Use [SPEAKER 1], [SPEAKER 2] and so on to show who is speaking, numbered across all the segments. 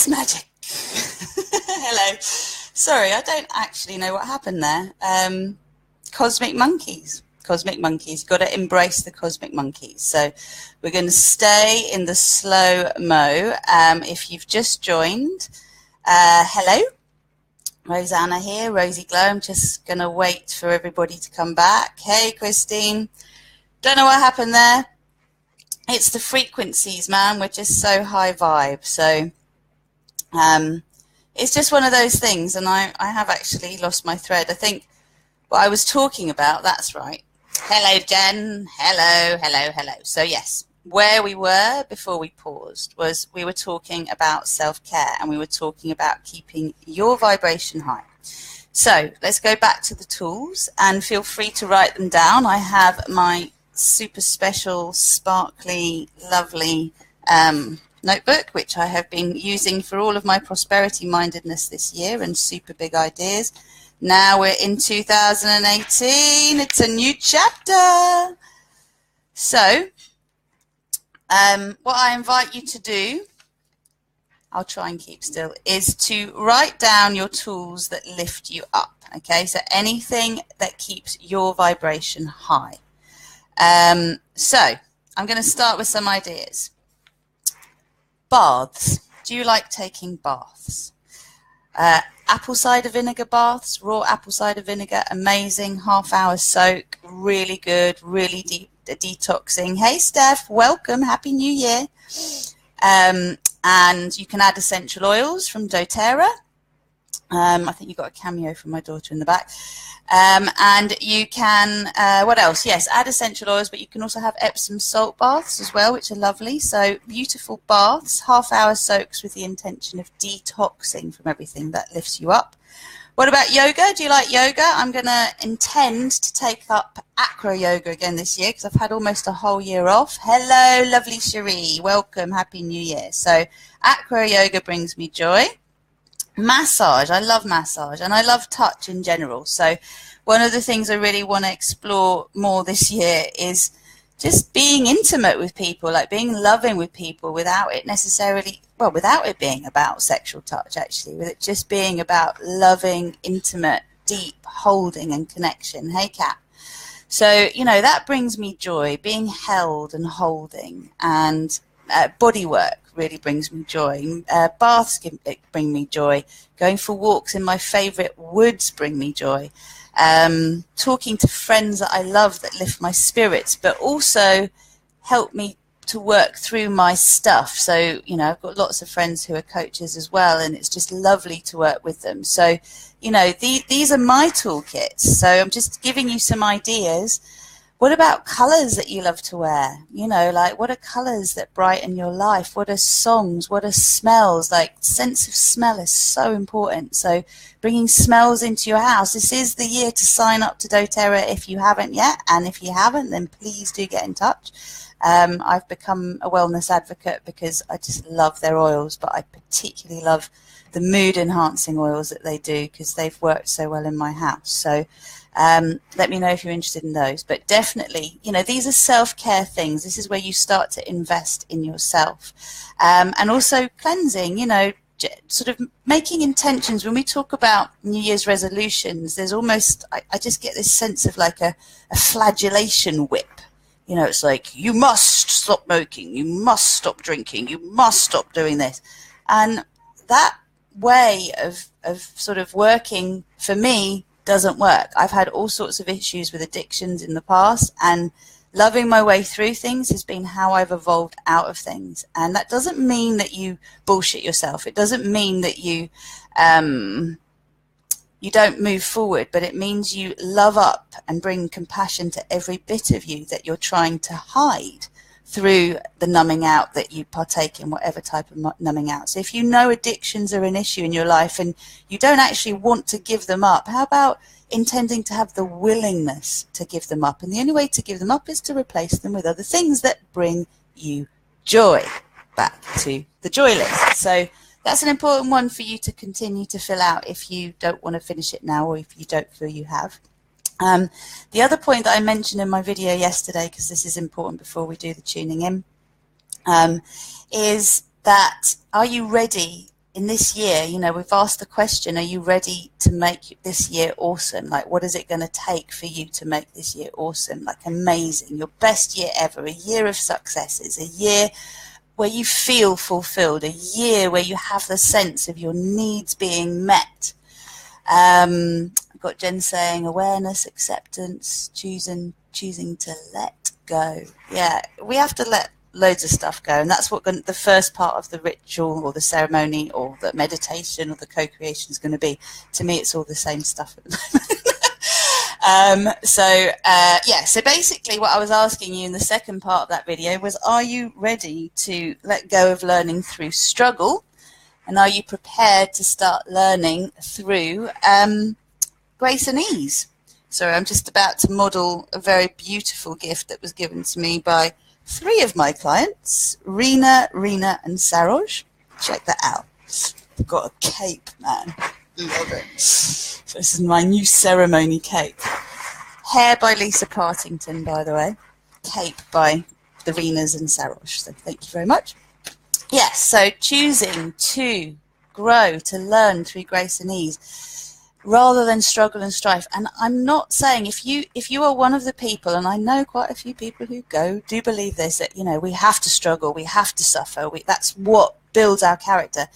[SPEAKER 1] It's magic. Hello. Sorry, I don't actually know what happened there. Cosmic monkeys. Cosmic monkeys. Got to embrace the cosmic monkeys. So we're going to stay in the slow-mo. If you've just joined, hello. Rosanna here, Rosie Glow. I'm just going to wait for everybody to come back. Hey, Christine. Don't know what happened there. It's the frequencies, man. We're just so high vibe. So it's just one of those things. And I have actually lost my thread. I think what I was talking about, that's right. Hello, Jen. Hello, hello, hello. So, yes, where we were before we paused was we were talking about self-care and we were talking about keeping your vibration high. So let's go back to the tools and feel free to write them down. I have my super special, sparkly, lovely notebook, which I have been using for all of my prosperity mindedness this year and super big ideas. Now we're in 2018. It's a new chapter. So what I invite you to do, I'll try and keep still, is to write down your tools that lift you up. Okay, so anything that keeps your vibration high. So I'm going to start with some ideas. Baths. Do you like taking baths? Apple cider vinegar baths, raw apple cider vinegar, amazing, half-hour soak, really good, really deep detoxing. Hey, Steph, welcome, Happy New Year. And you can add essential oils from doTERRA. I think you've got a cameo from my daughter in the back. And you can, what else? Yes, add essential oils, but you can also have Epsom salt baths as well, which are lovely. So beautiful baths, half-hour soaks with the intention of detoxing from everything that lifts you up. What about yoga? Do you like yoga? I'm going to intend to take up acro yoga again this year because I've had almost a whole year off. Hello, lovely Cherie. Welcome. Happy New Year. So acro yoga brings me joy. Massage. I love massage and I love touch in general. So one of the things I really want to explore more this year is just being intimate with people, like being loving with people without it necessarily, well, without it being about sexual touch, actually, with it just being about loving, intimate, deep holding and connection. Hey, Kat. So, you know, that brings me joy, being held and holding, and body work really brings me joy. Baths bring me joy. Going for walks in my favorite woods bring me joy. Talking to friends that I love that lift my spirits, but also help me to work through my stuff. So, you know, I've got lots of friends who are coaches as well, and it's just lovely to work with them. So, you know, these are my toolkits. So I'm just giving you some ideas. What about colors that you love to wear? You know, like what are colors that brighten your life? What are songs? What are smells? Like sense of smell is so important. So bringing smells into your house. This is the year to sign up to doTERRA if you haven't yet. And if you haven't, then please do get in touch. I've become a wellness advocate because I just love their oils, but I particularly love the mood enhancing oils that they do because they've worked so well in my house. So let me know if you're interested in those. But definitely, you know, these are self-care things. This is where you start to invest in yourself. And also cleansing, you know, sort of making intentions. When we talk about New Year's resolutions, there's almost, I just get this sense of like a flagellation whip. You know, it's like, you must stop smoking, you must stop drinking, you must stop doing this. And that way of sort of working for me doesn't work. I've had all sorts of issues with addictions in the past, and loving my way through things has been how I've evolved out of things. And that doesn't mean that you bullshit yourself. It doesn't mean that you don't move forward, but it means you love up and bring compassion to every bit of you that you're trying to hide through the numbing out that you partake in, whatever type of numbing out. So if you know addictions are an issue in your life and you don't actually want to give them up, how about intending to have the willingness to give them up? And the only way to give them up is to replace them with other things that bring you joy. Back to the joy list. So that's an important one for you to continue to fill out if you don't want to finish it now or if you don't feel you have. The other point that I mentioned in my video yesterday, because this is important before we do the tuning in, is that are you ready in this year, you know, we've asked the question, are you ready to make this year awesome? Like, what is it going to take for you to make this year awesome? Like, amazing, your best year ever, a year of successes, a year where you feel fulfilled, a year where you have the sense of your needs being met. I've got Jen saying awareness, acceptance, choosing to let go. Yeah, we have to let loads of stuff go, and that's what the first part of the ritual or the ceremony or the meditation or the co-creation is going to be. To me, it's all the same stuff at the moment. So basically what I was asking you in the second part of that video was, are you ready to let go of learning through struggle? And are you prepared to start learning through grace and ease? So I'm just about to model a very beautiful gift that was given to me by 3 of my clients, Rena, and Saroj. Check that out. I've got a cape, man. Love it. So this is my new ceremony cape. Hair by Lisa Partington, by the way. Cape by the Renas and Saroj. So thank you very much. Yes, so choosing to grow, to learn through grace and ease, rather than struggle and strife. And I'm not saying, if you are one of the people, and I know quite a few people who do believe this, that, you know, we have to struggle, we have to suffer, that's what builds our character.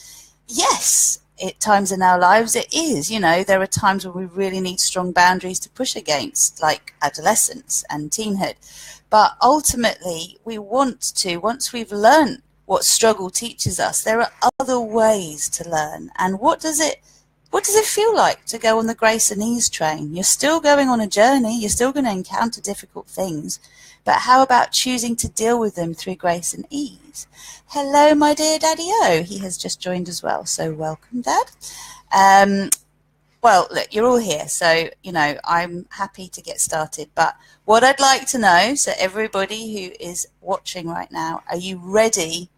[SPEAKER 1] Yes, at times in our lives it is. You know, there are times where we really need strong boundaries to push against, like adolescence and teenhood. But ultimately, we want to, once we've learned what struggle teaches us, there are other ways to learn. And what does it feel like to go on the grace and ease train? You're still going on a journey, you're still going to encounter difficult things, but how about choosing to deal with them through grace and ease? Hello, my dear Daddy-O. He has just joined as well, so welcome, Dad. Well, look, you're all here, so, you know, I'm happy to get started. But what I'd like to know, so everybody who is watching right now, are you ready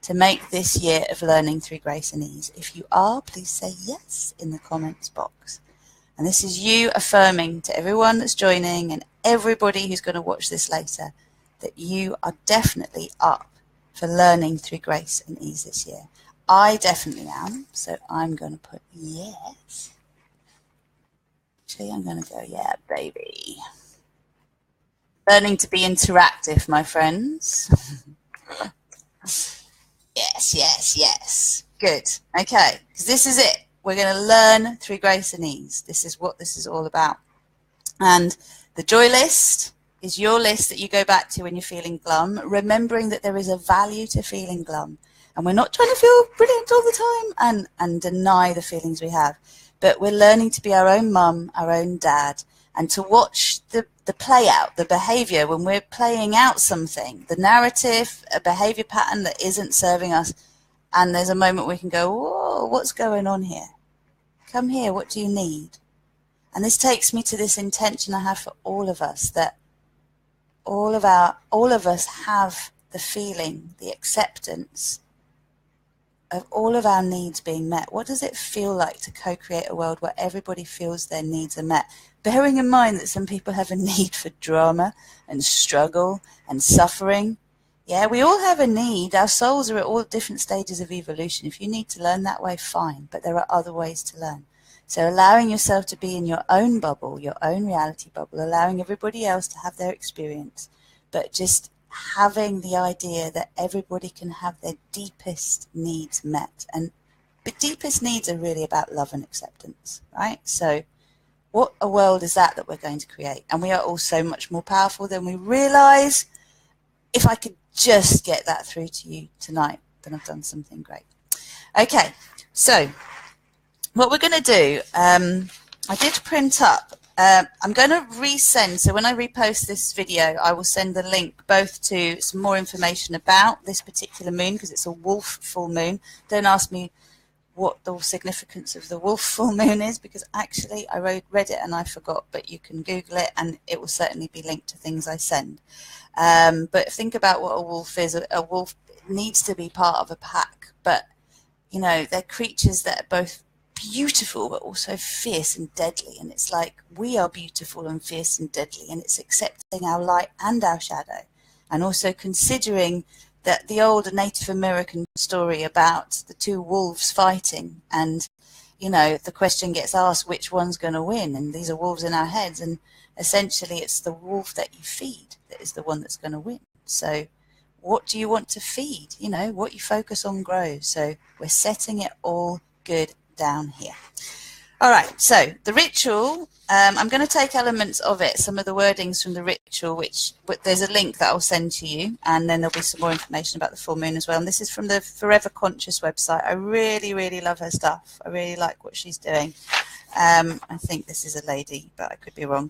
[SPEAKER 1] to make this year of learning through grace and ease? If you are, please say yes in the comments box. And this is you affirming to everyone that's joining and everybody who's going to watch this later that you are definitely up for learning through grace and ease this year. I definitely am, so I'm going to put yes. Actually, I'm going to go, yeah, baby. Learning to be interactive, my friends. Yes, yes, yes. Good. Okay, because this is it. We're going to learn through grace and ease. This is what this is all about. And the joy list is your list that you go back to when you're feeling glum, remembering that there is a value to feeling glum. And we're not trying to feel brilliant all the time and deny the feelings we have. But we're learning to be our own mum, our own dad, and to watch the play out, the behavior when we're playing out something, the narrative, a behavior pattern that isn't serving us. And there's a moment we can go, whoa, what's going on here? Come here, what do you need? And this takes me to this intention I have for all of us, that all of us have the feeling, the acceptance of all of our needs being met. What does it feel like to co-create a world where everybody feels their needs are met? Bearing in mind that some people have a need for drama and struggle and suffering. Yeah, we all have a need. Our souls are at all different stages of evolution. If you need to learn that way, fine, but there are other ways to learn. So allowing yourself to be in your own bubble, your own reality bubble, allowing everybody else to have their experience, but just having the idea that everybody can have their deepest needs met. And the deepest needs are really about love and acceptance, right? So what a world is that we're going to create? And we are all so much more powerful than we realize. If I could just get that through to you tonight, then I've done something great. Okay, so what we're going to do, I did print up. I'm going to resend, so when I repost this video, I will send the link both to some more information about this particular moon, because it's a wolf full moon. Don't ask me what the significance of the wolf full moon is, because actually I read it and I forgot, but you can Google it and it will certainly be linked to things I send. But think about what a wolf is. A wolf needs to be part of a pack, but, you know, they're creatures that are both beautiful but also fierce and deadly, and it's like we are beautiful and fierce and deadly, and it's accepting our light and our shadow, and also considering that the old Native American story about the two wolves fighting, and you know, the question gets asked, which one's going to win? And these are wolves in our heads, and essentially it's the wolf that you feed that is the one that's going to win. So what do you want to feed? You know, what you focus on grows. So we're setting it all good down here. All right, so the ritual, I'm going to take elements of it, some of the wordings from the ritual, but there's a link that I'll send to you, and then there'll be some more information about the full moon as well. And this is from the Forever Conscious website. I really, really love her stuff. I really like what she's doing. I think this is a lady, but I could be wrong.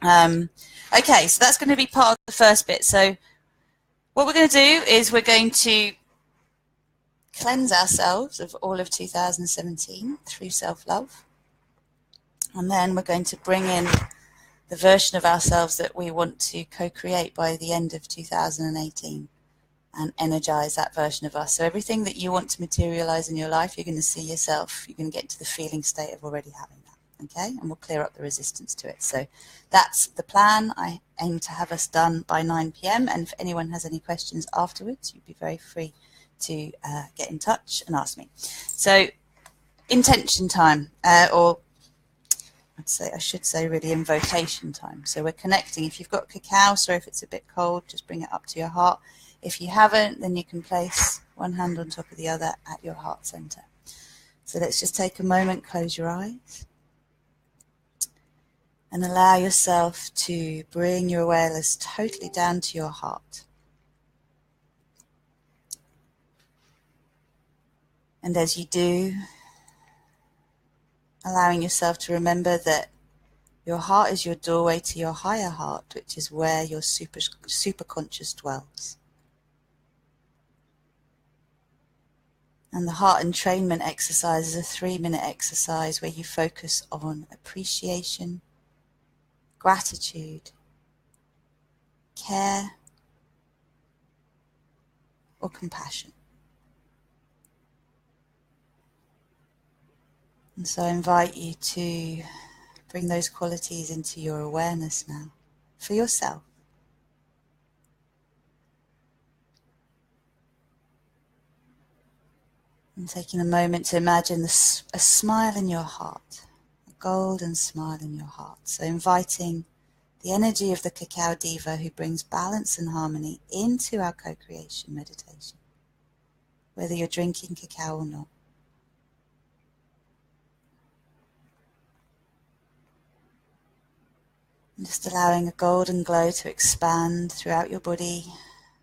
[SPEAKER 1] Okay, so that's going to be part of the first bit. So what we're going to do is we're going to cleanse ourselves of all of 2017 through self-love, and then we're going to bring in the version of ourselves that we want to co-create by the end of 2018 and energize that version of us. So everything that you want to materialize in your life, you're going to see yourself, you're going to get to the feeling state of already having that, okay? And we'll clear up the resistance to it. So that's the plan. I aim to have us done by 9 p.m. and if anyone has any questions afterwards, you'd be very free to get in touch and ask me. So intention time, or I should say really invocation time. So we're connecting. If you've got cacao, so if it's a bit cold, just bring it up to your heart. If you haven't, then you can place one hand on top of the other at your heart center. So let's just take a moment, close your eyes, and allow yourself to bring your awareness totally down to your heart. And as you do, allowing yourself to remember that your heart is your doorway to your higher heart, which is where your super conscious dwells. And the heart entrainment exercise is a 3-minute exercise where you focus on appreciation, gratitude, care, or compassion. And so I invite you to bring those qualities into your awareness now, for yourself. And taking a moment to imagine a smile in your heart, a golden smile in your heart. So inviting the energy of the Cacao Diva who brings balance and harmony into our co-creation meditation, whether you're drinking cacao or not. And just allowing a golden glow to expand throughout your body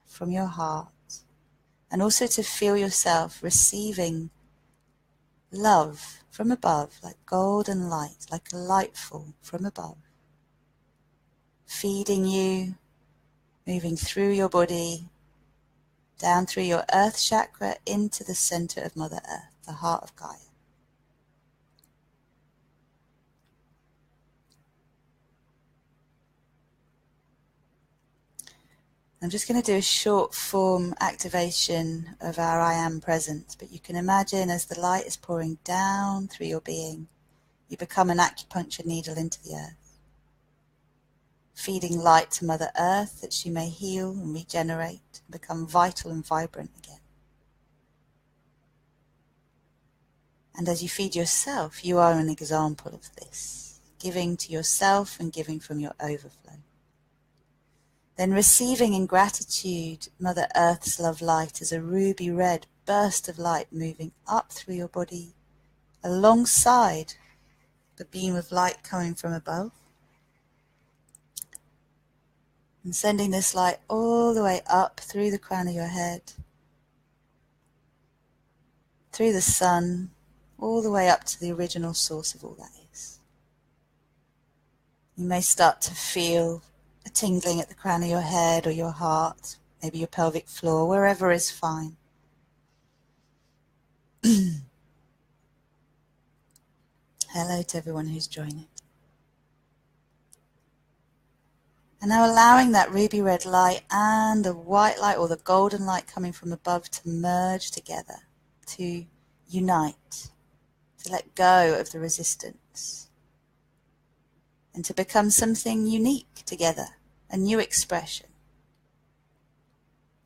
[SPEAKER 1] from your heart, and also to feel yourself receiving love from above, like golden light, like a light fall from above, feeding you, moving through your body, down through your earth chakra into the center of Mother Earth, the heart of Gaia. I'm just going to do a short form activation of our I Am Present, but you can imagine as the light is pouring down through your being, you become an acupuncture needle into the earth, feeding light to Mother Earth that she may heal and regenerate and become vital and vibrant again. And as you feed yourself, you are an example of this, giving to yourself and giving from your overflow. Then receiving in gratitude Mother Earth's love light as a ruby red burst of light moving up through your body alongside the beam of light coming from above. And sending this light all the way up through the crown of your head, through the sun, all the way up to the original source of all that is. You may start to feel a tingling at the crown of your head or your heart, maybe your pelvic floor, wherever is fine. Hello to everyone who's joining. And now allowing that ruby red light and the white light or the golden light coming from above to merge together, to unite, to let go of the resistance, and to become something unique together, a new expression.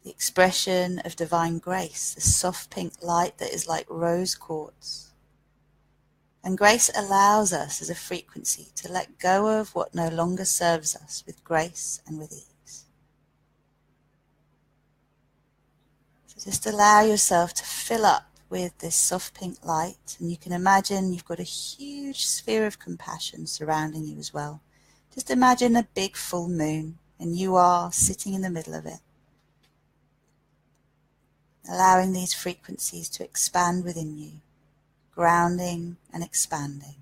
[SPEAKER 1] the expression of divine grace, the soft pink light that is like rose quartz. And grace allows us as a frequency to let go of what no longer serves us with grace and with ease. So just allow yourself to fill up with this soft pink light, and you can imagine you've got a huge sphere of compassion surrounding you as well. Just imagine a big full moon, and you are sitting in the middle of it, allowing these frequencies to expand within you, grounding and expanding.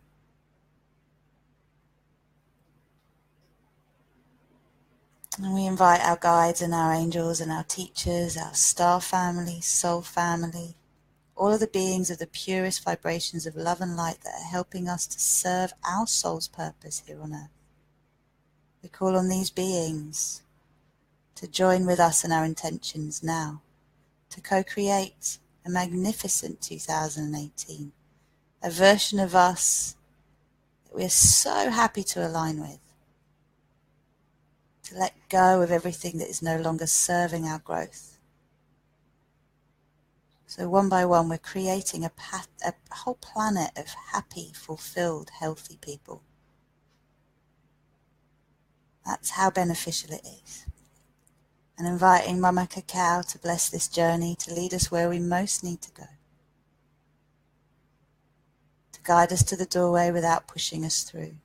[SPEAKER 1] And we invite our guides and our angels and our teachers, our star family, soul family, all of the beings of the purest vibrations of love and light that are helping us to serve our soul's purpose here on earth. We call on these beings to join with us in our intentions now, to co-create a magnificent 2018, a version of us that we are so happy to align with, to let go of everything that is no longer serving our growth. So one by one, we're creating a whole planet of happy, fulfilled, healthy people. That's how beneficial it is. And inviting Mama Cacao to bless this journey, to lead us where we most need to go, to guide us to the doorway without pushing us through,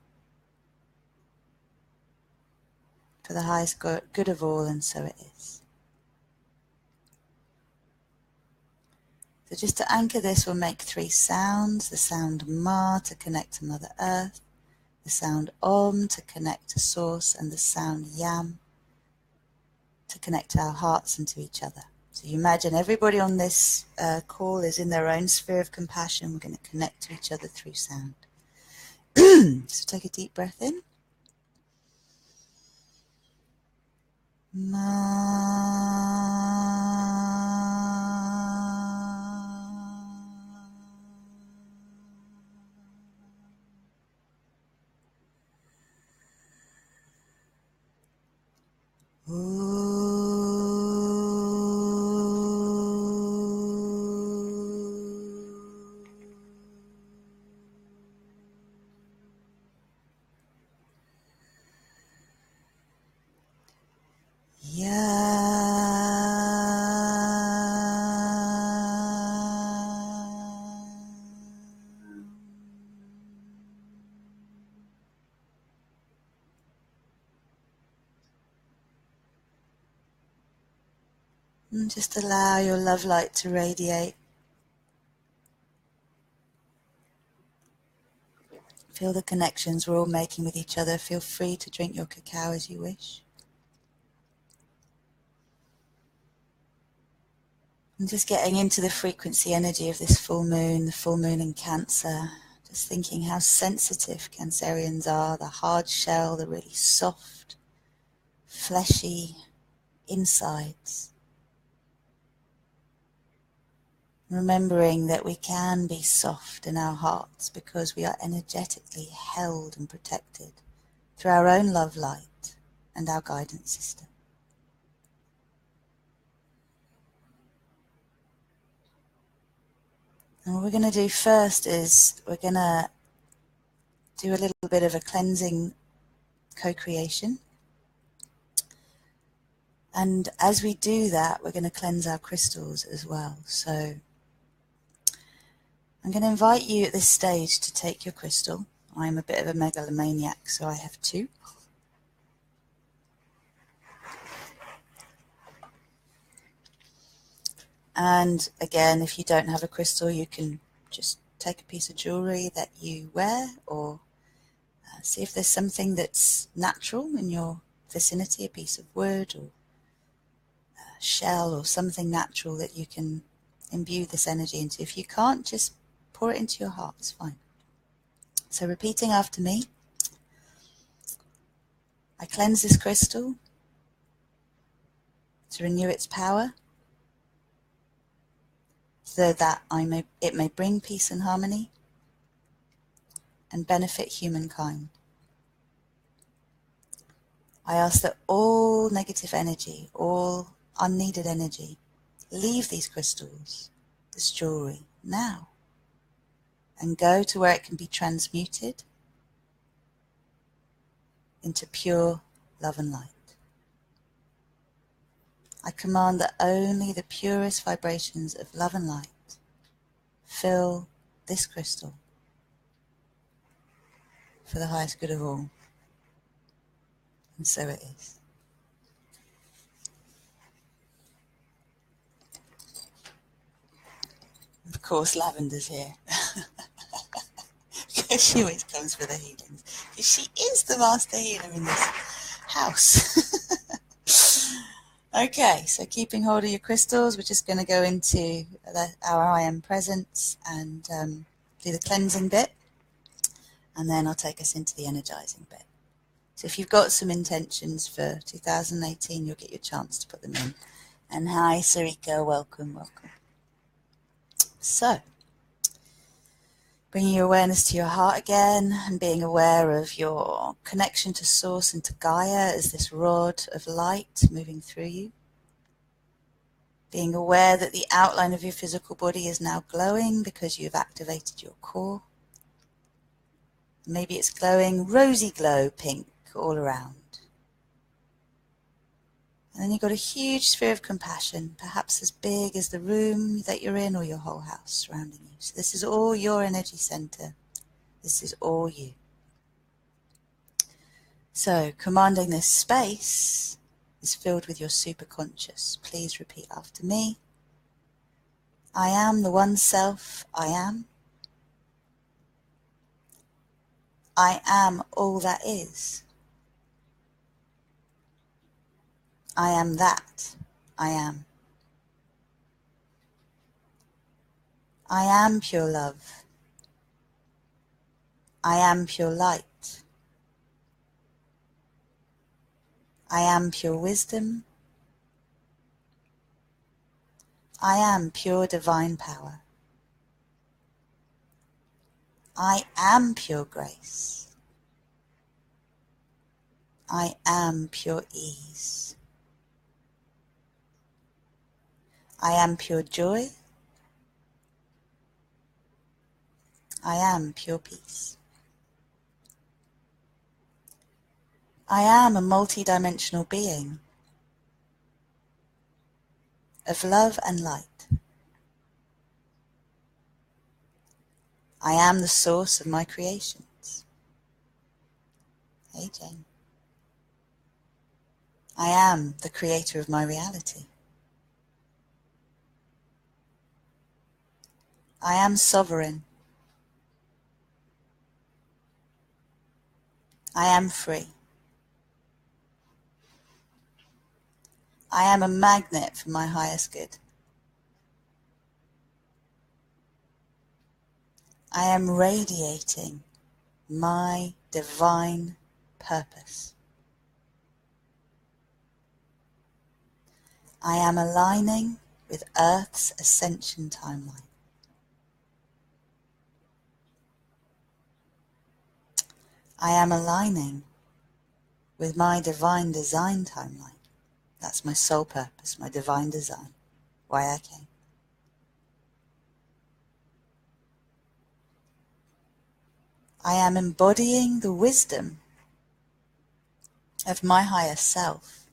[SPEAKER 1] for the highest good of all, and so it is. So just to anchor this, we'll make 3 sounds: the sound Ma to connect to Mother Earth, the sound Om to connect to Source, and the sound Yam to connect to our hearts and to each other. So you imagine everybody on this call is in their own sphere of compassion. We're going to connect to each other through sound. So take a deep breath in. Ma. And just allow your love light to radiate. Feel the connections we're all making with each other. Feel free to drink your cacao as you wish. And just getting into the frequency energy of this full moon in Cancer. Just thinking how sensitive Cancerians are, the hard shell, the really soft, fleshy insides. Remembering that we can be soft in our hearts because we are energetically held and protected through our own love light and our guidance system. And what we're going to do first is we're going to do a little bit of a cleansing co-creation. And as we do that, we're going to cleanse our crystals as well. So I'm going to invite you at this stage to take your crystal. I'm a bit of a megalomaniac, so I have 2. And again, if you don't have a crystal, you can just take a piece of jewelry that you wear, or see if there's something that's natural in your vicinity, a piece of wood or a shell or something natural that you can imbue this energy into. If you can't, just pour it into your heart, it's fine. So repeating after me. I cleanse this crystal to renew its power, so that it may bring peace and harmony and benefit humankind. I ask that all negative energy, all unneeded energy. Leave these crystals, this jewelry, now, and go to where it can be transmuted into pure love and light. I command that only the purest vibrations of love and light fill this crystal for the highest good of all. And so it is. Of course, Lavender's here. She always comes for the healings. She is the master healer in this house. Okay, so keeping hold of your crystals, we're just going to go into our I Am Presence and do the cleansing bit. And then I'll take us into the energizing bit. So if you've got some intentions for 2018, you'll get your chance to put them in. And hi, Sarika, welcome, welcome. So, bringing your awareness to your heart again and being aware of your connection to Source and to Gaia as this rod of light moving through you. Being aware that the outline of your physical body is now glowing because you've activated your core. Maybe it's glowing rosy glow pink all around. And then you've got a huge sphere of compassion, perhaps as big as the room that you're in or your whole house surrounding you. So this is all your energy center. This is all you. So commanding this space is filled with your superconscious. Please repeat after me. I am the one self I am. I am all that is. I am that I am. I am pure love. I am pure light. I am pure wisdom. I am pure divine power. I am pure grace. I am pure ease. I am pure joy. I am pure peace. I am a multi-dimensional being of love and light. I am the source of my creations. Hey, Jane. I am the creator of my reality. I am sovereign. I am free. I am a magnet for my highest good. I am radiating my divine purpose. I am aligning with Earth's ascension timeline. I am aligning with my divine design timeline. That's my soul purpose, my divine design, why I came. I am embodying the wisdom of my higher self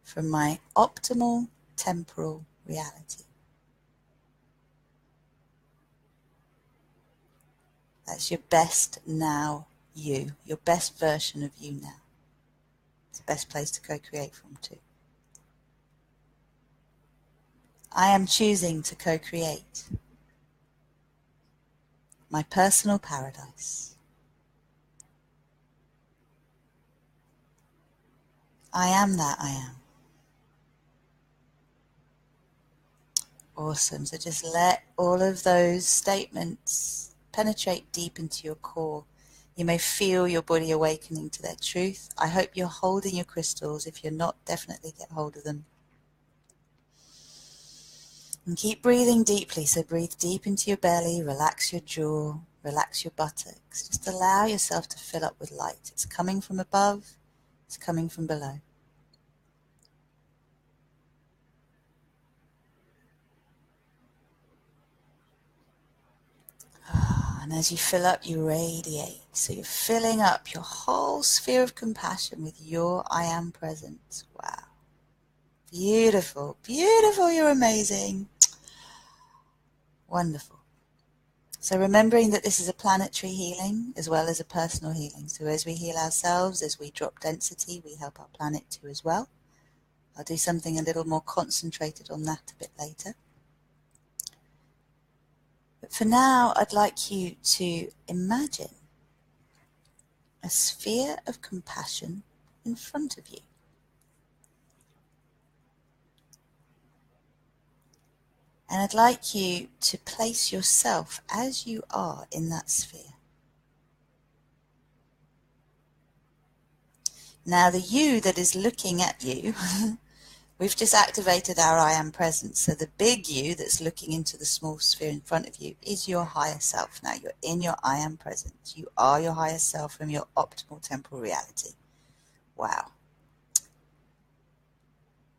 [SPEAKER 1] from my optimal temporal reality. That's your best now you, your best version of you now. It's the best place to co-create from too. I am choosing to co-create my personal paradise. I am that I am. Awesome. So just let all of those statements penetrate deep into your core. You may feel your body awakening to their truth. I hope you're holding your crystals. If you're not, definitely get hold of them. And keep breathing deeply. So breathe deep into your belly, relax your jaw, relax your buttocks. Just allow yourself to fill up with light. It's coming from above, it's coming from below. And as you fill up, you radiate. So you're filling up your whole sphere of compassion with your I am presence. Wow. Beautiful, beautiful, you're amazing. Wonderful. So remembering that this is a planetary healing as well as a personal healing. So as we heal ourselves, as we drop density, we help our planet too as well. I'll do something a little more concentrated on that a bit later. But for now, I'd like you to imagine a sphere of compassion in front of you. And I'd like you to place yourself as you are in that sphere. Now the you that is looking at you, we've just activated our I am presence. So the big you that's looking into the small sphere in front of you is your higher self. Now you're in your I am presence. You are your higher self from your optimal temporal reality. Wow.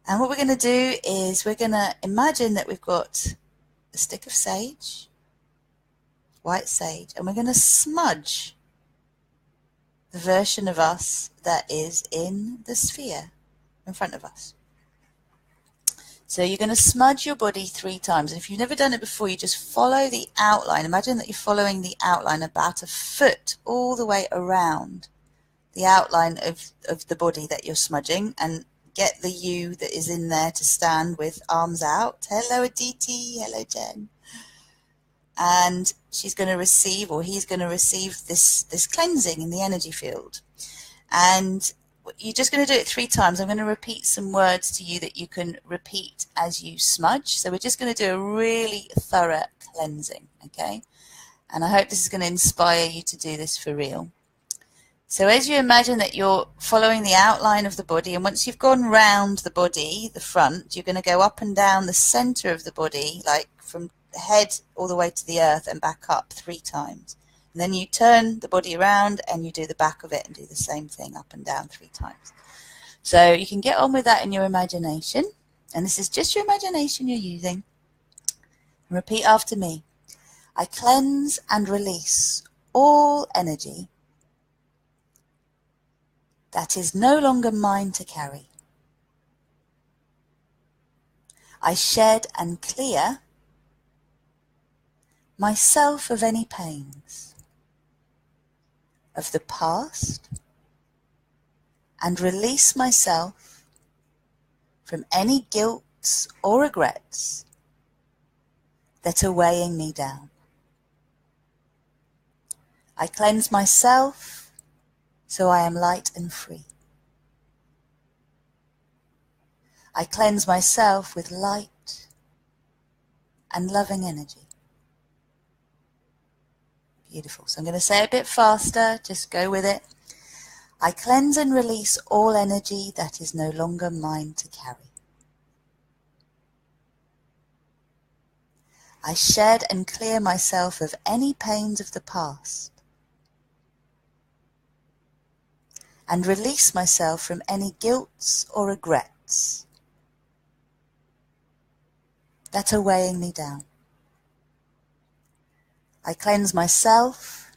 [SPEAKER 1] And what we're going to do is we're going to imagine that we've got a stick of sage, white sage, and we're going to smudge the version of us that is in the sphere in front of us. So you're going to smudge your body 3 times. And if you've never done it before, you just follow the outline. Imagine that you're following the outline about a foot all the way around the outline of the body that you're smudging, and get the you that is in there to stand with arms out. Hello, Aditi. Hello, Jen. And she's going to receive, or he's going to receive this cleansing in the energy field. And you're just going to do it 3 times. I'm going to repeat some words to you that you can repeat as you smudge. So we're just going to do a really thorough cleansing, okay? And I hope this is going to inspire you to do this for real. So as you imagine that you're following the outline of the body, and once you've gone round the body, the front, you're going to go up and down the center of the body, like from the head all the way to the earth and back up 3 times. And then you turn the body around and you do the back of it and do the same thing up and down 3 times. So you can get on with that in your imagination. And this is just your imagination you're using. And repeat after me. I cleanse and release all energy that is no longer mine to carry. I shed and clear myself of any pains of the past and release myself from any guilt or regrets that are weighing me down. I cleanse myself so I am light and free. I cleanse myself with light and loving energy. Beautiful. So I'm going to say it a bit faster. Just go with it. I cleanse and release all energy that is no longer mine to carry. I shed and clear myself of any pains of the past and release myself from any guilt or regrets that are weighing me down. I cleanse myself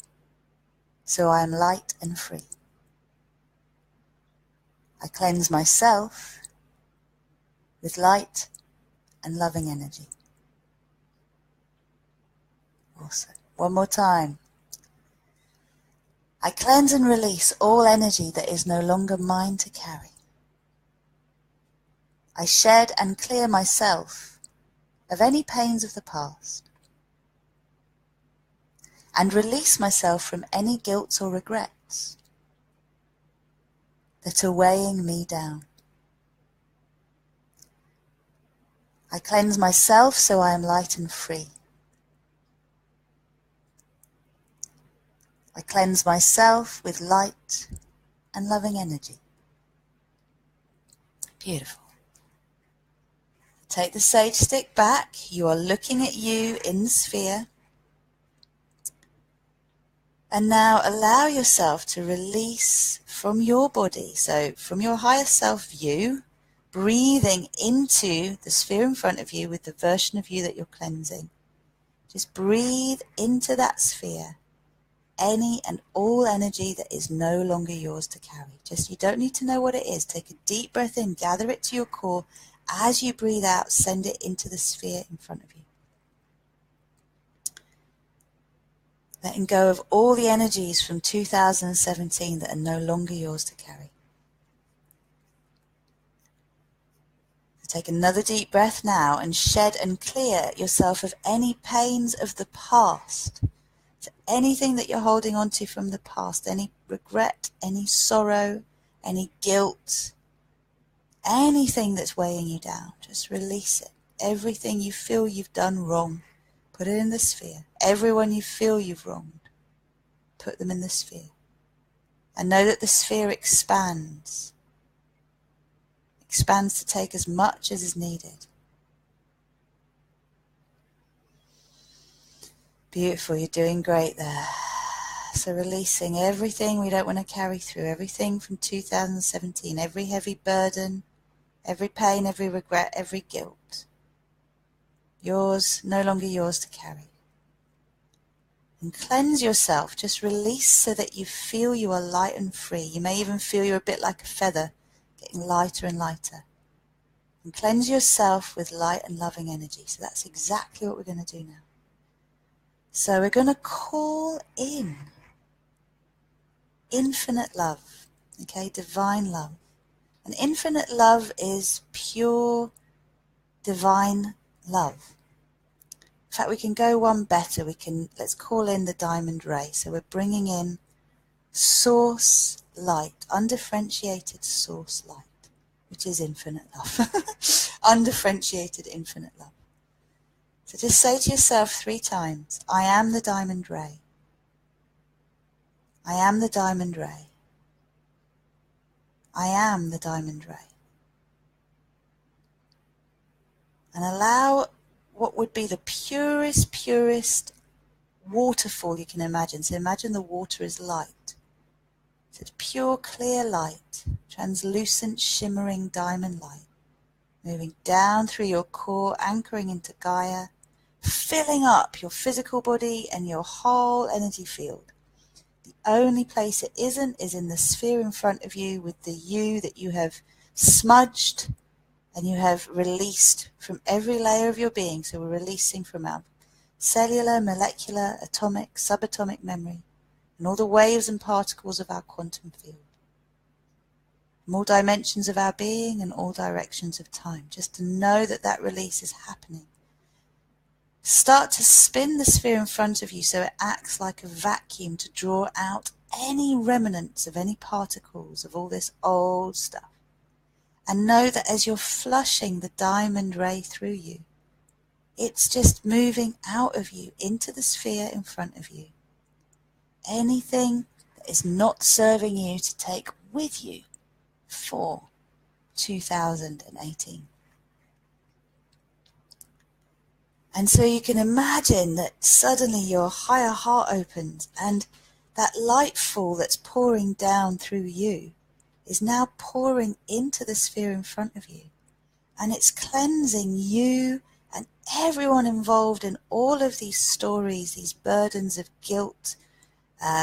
[SPEAKER 1] so I am light and free. I cleanse myself with light and loving energy. Awesome. One more time. I cleanse and release all energy that is no longer mine to carry. I shed and clear myself of any pains of the past and release myself from any guilt or regrets that are weighing me down. I cleanse myself so I am light and free. I cleanse myself with light and loving energy. Beautiful. Take the sage stick back. You are looking at you in the sphere. And now allow yourself to release from your body, so from your higher self view, breathing into the sphere in front of you with the version of you that you're cleansing. Just breathe into that sphere any and all energy that is no longer yours to carry. Just, you don't need to know what it is. Take a deep breath in, gather it to your core. As you breathe out, send it into the sphere in front of you. Letting go of all the energies from 2017 that are no longer yours to carry. So take another deep breath now and shed and clear yourself of any pains of the past. So anything that you're holding on to from the past, any regret, any sorrow, any guilt, anything that's weighing you down, just release it. Everything you feel you've done wrong, put it in the sphere. Everyone you feel you've wronged, put them in the sphere. And know that the sphere expands. Expands to take as much as is needed. Beautiful, you're doing great there. So releasing everything we don't want to carry through, everything from 2017, every heavy burden, every pain, every regret, every guilt. Yours, no longer yours to carry. And cleanse yourself, just release so that you feel you are light and free. You may even feel you're a bit like a feather, getting lighter and lighter. And cleanse yourself with light and loving energy. So that's exactly what we're going to do now. So we're going to call in infinite love, okay, divine love. And infinite love is pure divine love. In fact, we can go one better. Let's call in the diamond ray. So we're bringing in source light, undifferentiated source light, which is infinite love. Undifferentiated infinite love. So just say to yourself 3 times, I am the diamond ray. I am the diamond ray. I am the diamond ray. And allow what would be the purest waterfall you can imagine. So imagine the water is light. So it's pure, clear light, translucent, shimmering diamond light, moving down through your core, anchoring into Gaia, filling up your physical body and your whole energy field. The only place it isn't is in the sphere in front of you with the you that you have smudged and you have released from every layer of your being. So we're releasing from our cellular, molecular, atomic, subatomic memory, and all the waves and particles of our quantum field. From all dimensions of our being and all directions of time. Just to know that that release is happening. Start to spin the sphere in front of you so it acts like a vacuum to draw out any remnants of any particles of all this old stuff. And know that as you're flushing the diamond ray through you, it's just moving out of you into the sphere in front of you. Anything that is not serving you to take with you for 2018. And so you can imagine that suddenly your higher heart opens and that light fall that's pouring down through you is now pouring into the sphere in front of you. And it's cleansing you and everyone involved in all of these stories, these burdens of guilt,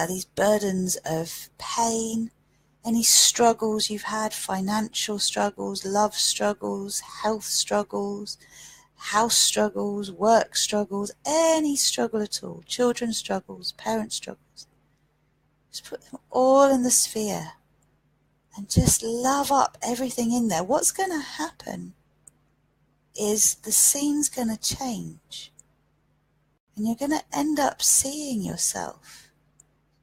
[SPEAKER 1] these burdens of pain, any struggles you've had, financial struggles, love struggles, health struggles, house struggles, work struggles, any struggle at all, children's struggles, parent struggles. Just put them all in the sphere and just love up everything in there. What's going to happen is the scene's going to change and you're going to end up seeing yourself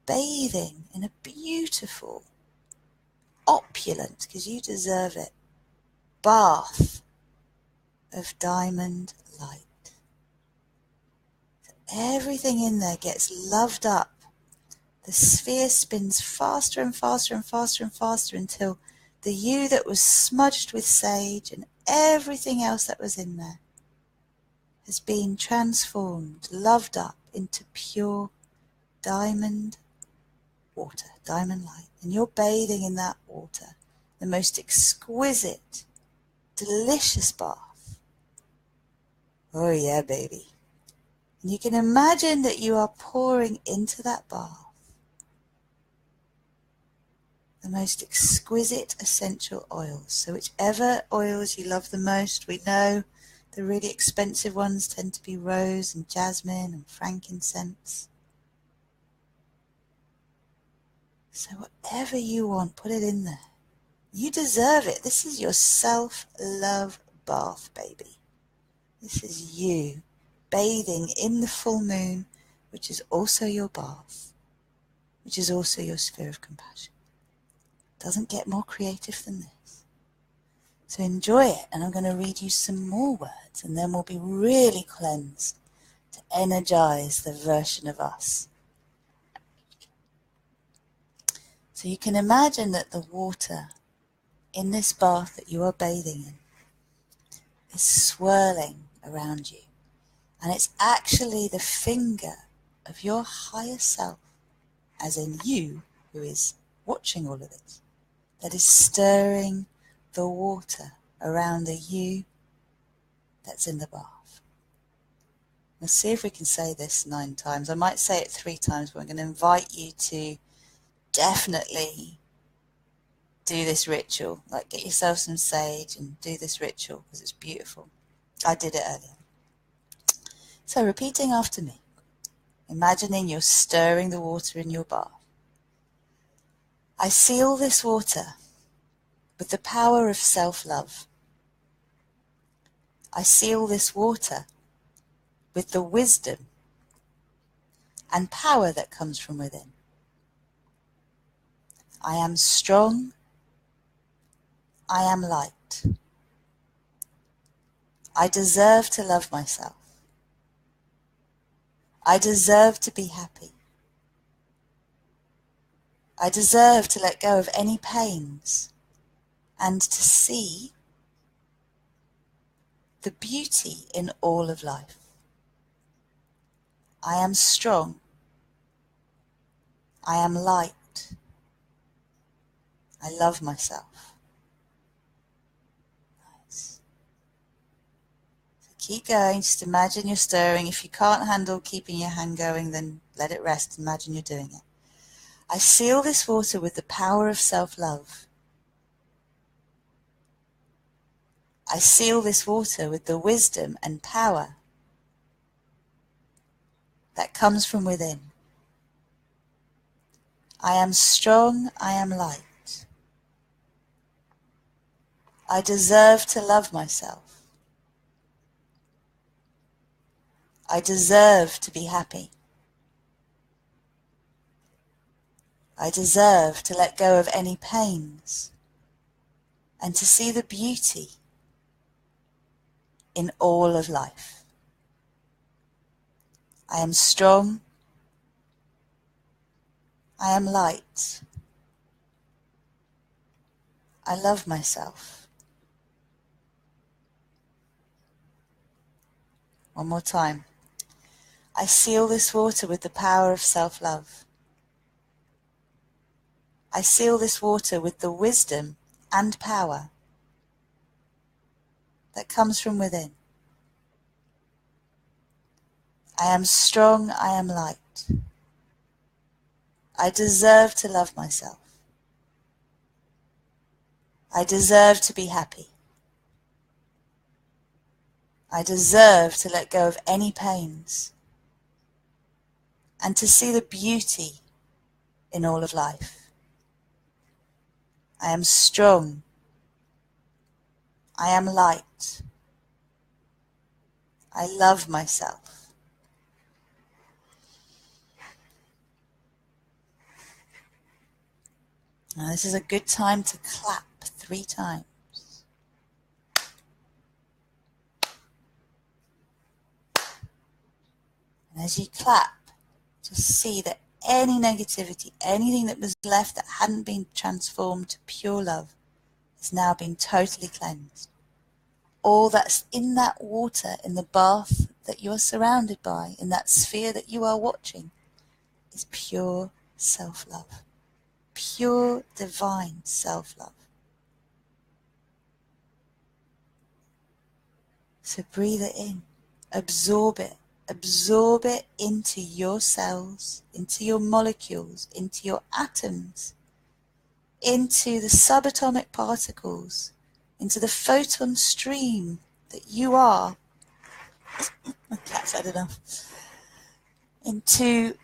[SPEAKER 1] bathing in a beautiful, opulent, because you deserve it, bath of diamond light. So everything in there gets loved up. The sphere spins faster and faster and faster and faster until the you that was smudged with sage and everything else that was in there has been transformed, loved up into pure diamond water, diamond light. And you're bathing in that water, the most exquisite, delicious bath. Oh yeah, baby. And you can imagine that you are pouring into that bath the most exquisite essential oils. So whichever oils you love the most, we know the really expensive ones tend to be rose and jasmine and frankincense. So whatever you want, put it in there. You deserve it. This is your self-love bath, baby. This is you bathing in the full moon, which is also your bath, which is also your sphere of compassion. Doesn't get more creative than this. So enjoy it, and I'm going to read you some more words, and then we'll be really cleansed to energize the version of us. So you can imagine that the water in this bath that you are bathing in is swirling around you, and it's actually the finger of your higher self, as in you who is watching all of this, that is stirring the water around the you that's in the bath. Let's see if we can say this 9 times. I might say it 3 times, but I'm going to invite you to definitely do this ritual. Like, get yourself some sage and do this ritual because it's beautiful. I did it earlier. So repeating after me, imagining you're stirring the water in your bath. I seal this water with the power of self-love. I seal this water with the wisdom and power that comes from within. I am strong. I am light. I deserve to love myself. I deserve to be happy. I deserve to let go of any pains and to see the beauty in all of life. I am strong. I am light. I love myself. Nice. So keep going. Just imagine you're stirring. If you can't handle keeping your hand going, then let it rest. Imagine you're doing it. I seal this water with the power of self-love. I seal this water with the wisdom and power that comes from within. I am strong, I am light. I deserve to love myself. I deserve to be happy. I deserve to let go of any pains and to see the beauty in all of life. I am strong. I am light. I love myself. One more time. I seal this water with the power of self-love. I seal this water with the wisdom and power that comes from within. I am strong, I am light. I deserve to love myself. I deserve to be happy. I deserve to let go of any pains and to see the beauty in all of life. I am strong. I am light. I love myself. Now this is a good time to clap 3 times. And as you clap, just see that any negativity, anything that was left that hadn't been transformed to pure love, is now being totally cleansed. All that's in that water, in the bath that you are surrounded by, in that sphere that you are watching, is pure self-love. Pure divine self-love. So breathe it in, absorb it, Absorb it into your cells, into your molecules, into your atoms, into the subatomic particles, into the photon stream that you are. My cat's had enough. Into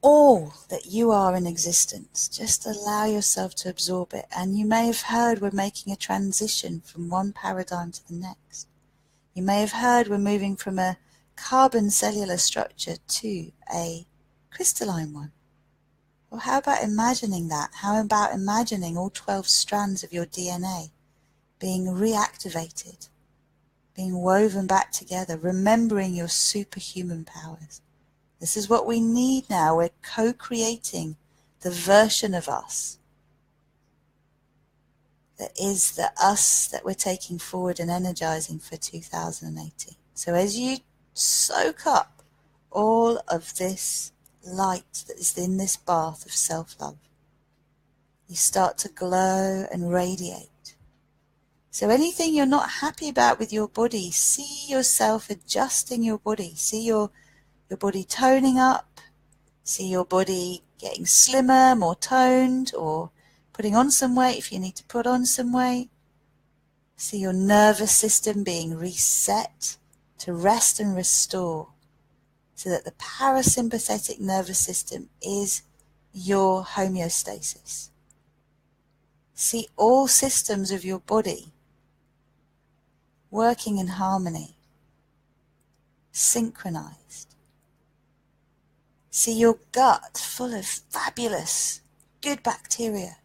[SPEAKER 1] all that you are in existence. Just allow yourself to absorb it. And you may have heard we're making a transition from one paradigm to the next. You may have heard we're moving from a carbon cellular structure to a crystalline one. Well, how about imagining that? How about imagining all 12 strands of your DNA being reactivated, being woven back together, remembering your superhuman powers? This is what we need now. We're co-creating the version of us that is the us that we're taking forward and energizing for 2018. So as you soak up all of this light that is in this bath of self-love, you start to glow and radiate. So anything you're not happy about with your body, see yourself adjusting your body. See your body toning up. See your body getting slimmer, more toned, or putting on some weight if you need to put on some weight. See your nervous system being reset to rest and restore, so that the parasympathetic nervous system is your homeostasis. See all systems of your body working in harmony, synchronized. See your gut full of fabulous, good bacteria.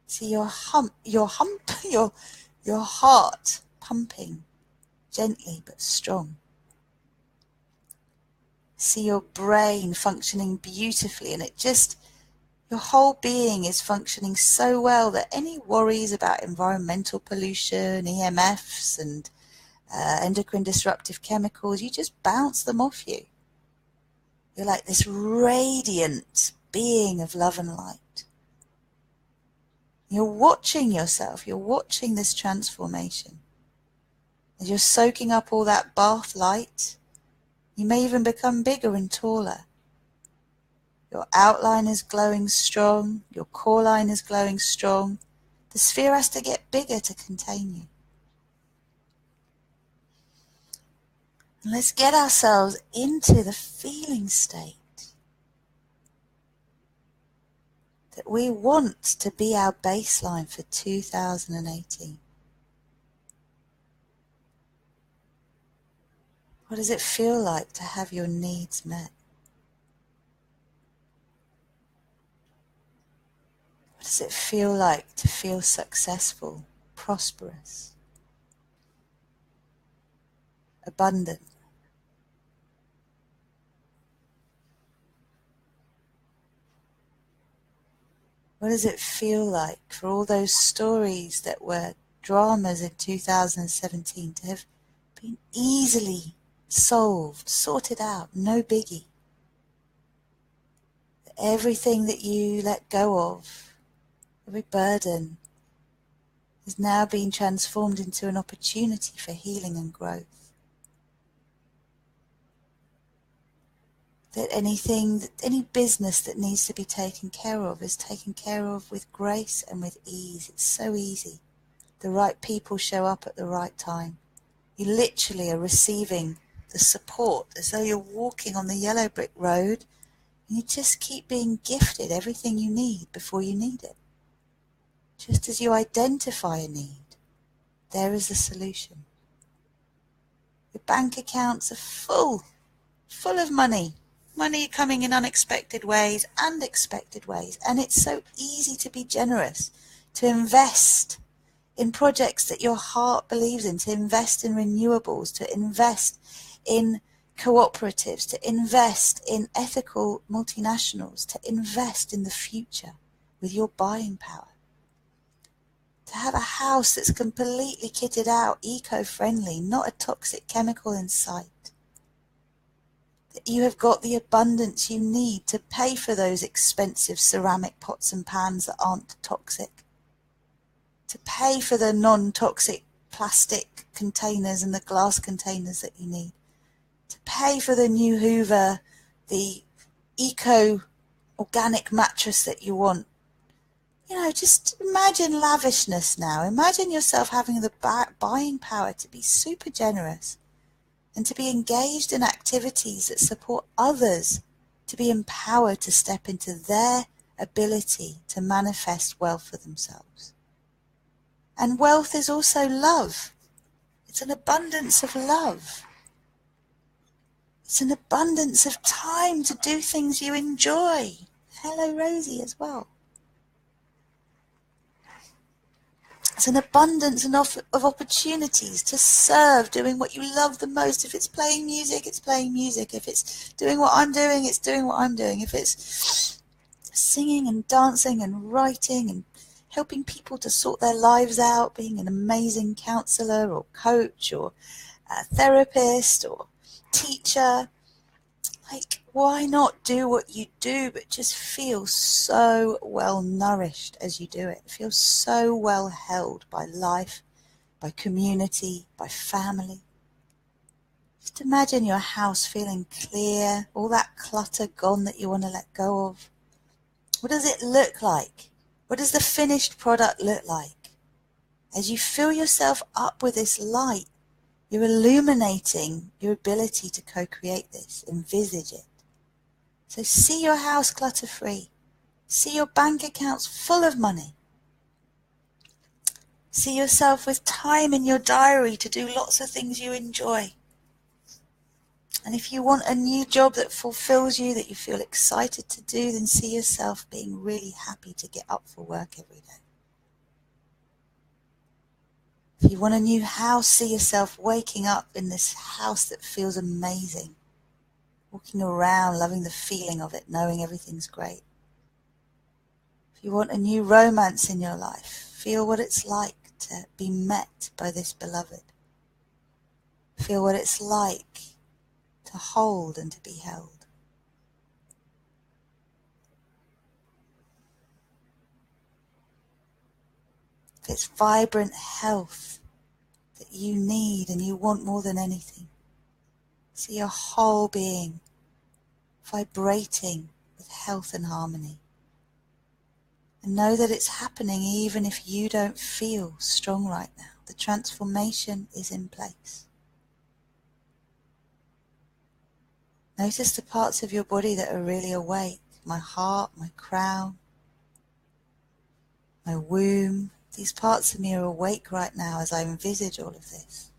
[SPEAKER 1] See your heart pumping gently but strong. See your brain functioning beautifully, and your whole being is functioning so well that any worries about environmental pollution, EMFs, and endocrine disruptive chemicals, you just bounce them off you. You're like this radiant being of love and light. You're watching yourself, you're watching this transformation. As you're soaking up all that bath light, you may even become bigger and taller. Your outline is glowing strong, your core line is glowing strong. The sphere has to get bigger to contain you. And let's get ourselves into the feeling state that we want to be our baseline for 2018. What does it feel like to have your needs met? What does it feel like to feel successful, prosperous, abundant? What does it feel like for all those stories that were dramas in 2017 to have been easily solved, sorted out, no biggie? Everything that you let go of, every burden, is now being transformed into an opportunity for healing and growth. That any business that needs to be taken care of is taken care of with grace and with ease. It's so easy. The right people show up at the right time. You literally are receiving the support as though you're walking on the yellow brick road, and you just keep being gifted everything you need before you need it. Just as you identify a need, there is a solution. Your bank accounts are full of money. Money coming in unexpected ways and expected ways. And it's so easy to be generous, to invest in projects that your heart believes in, to invest in renewables, to invest in cooperatives, to invest in ethical multinationals, to invest in the future with your buying power. To have a house that's completely kitted out, eco-friendly, not a toxic chemical in sight. That you have got the abundance you need to pay for those expensive ceramic pots and pans that aren't toxic. To pay for the non-toxic plastic containers and the glass containers that you need, to pay for the new Hoover, the eco organic mattress that you want. Just imagine lavishness now. Imagine yourself having the buying power to be super generous and to be engaged in activities that support others to be empowered to step into their ability to manifest wealth for themselves. And wealth is also love. It's an abundance of love. It's an abundance of time to do things you enjoy. Hello, Rosie, as well. It's an abundance of opportunities to serve, doing what you love the most. If it's playing music, it's playing music. If it's doing what I'm doing, it's doing what I'm doing. If it's singing and dancing and writing and helping people to sort their lives out, being an amazing counselor or coach or therapist or teacher, why not do what you do, but just feel so well nourished as you do it? Feel so well held by life, by community, by family. Just imagine your house feeling clear, all that clutter gone that you want to let go of. What does it look like? What does the finished product look like? As you fill yourself up with this light, you're illuminating your ability to co-create this, envisage it. So see your house clutter-free. See your bank accounts full of money. See yourself with time in your diary to do lots of things you enjoy. And if you want a new job that fulfills you, that you feel excited to do, then see yourself being really happy to get up for work every day. If you want a new house, see yourself waking up in this house that feels amazing. Walking around, loving the feeling of it, knowing everything's great. If you want a new romance in your life, feel what it's like to be met by this beloved. Feel what it's like to hold and to be held. If it's vibrant health that you need and you want more than anything, see your whole being vibrating with health and harmony. And know that it's happening even if you don't feel strong right now. The transformation is in place. Notice the parts of your body that are really awake. My heart, my crown, my womb. These parts of me are awake right now as I envisage all of this.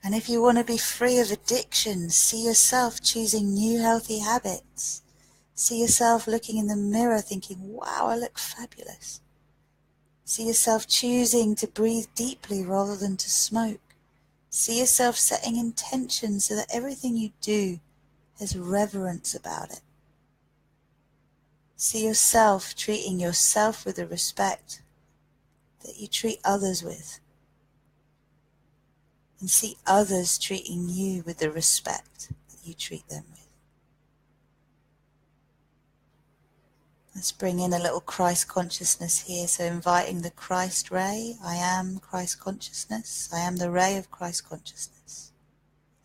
[SPEAKER 1] And if you want to be free of addiction, see yourself choosing new healthy habits. See yourself looking in the mirror thinking, wow, I look fabulous. See yourself choosing to breathe deeply rather than to smoke. See yourself setting intentions so that everything you do has reverence about it. See yourself treating yourself with the respect that you treat others with. And see others treating you with the respect that you treat them with. Let's bring in a little Christ consciousness here. So inviting the Christ ray. I am Christ consciousness. I am the ray of Christ consciousness.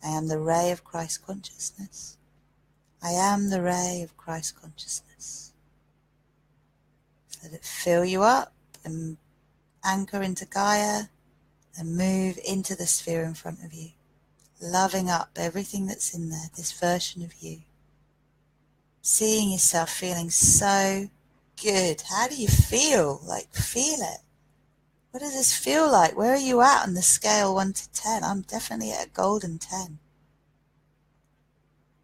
[SPEAKER 1] I am the ray of Christ consciousness. I am the ray of Christ consciousness. Let it fill you up and anchor into Gaia and move into the sphere in front of you. Loving up everything that's in there, this version of you. Seeing yourself feeling so good. How do you feel? Feel it. What does this feel like? Where are you at on the scale 1 to 10? I'm definitely at a golden 10.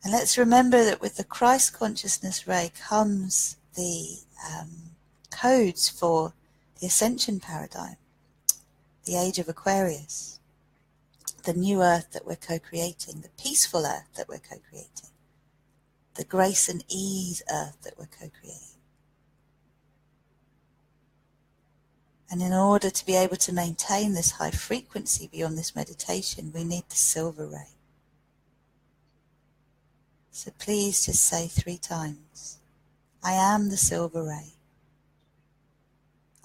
[SPEAKER 1] And let's remember that with the Christ consciousness ray comes the codes for the ascension paradigm, the age of Aquarius, the new earth that we're co-creating, the peaceful earth that we're co-creating, the grace and ease earth that we're co-creating. And in order to be able to maintain this high frequency beyond this meditation, we need the silver ray. So please just say 3 times, I am the silver ray.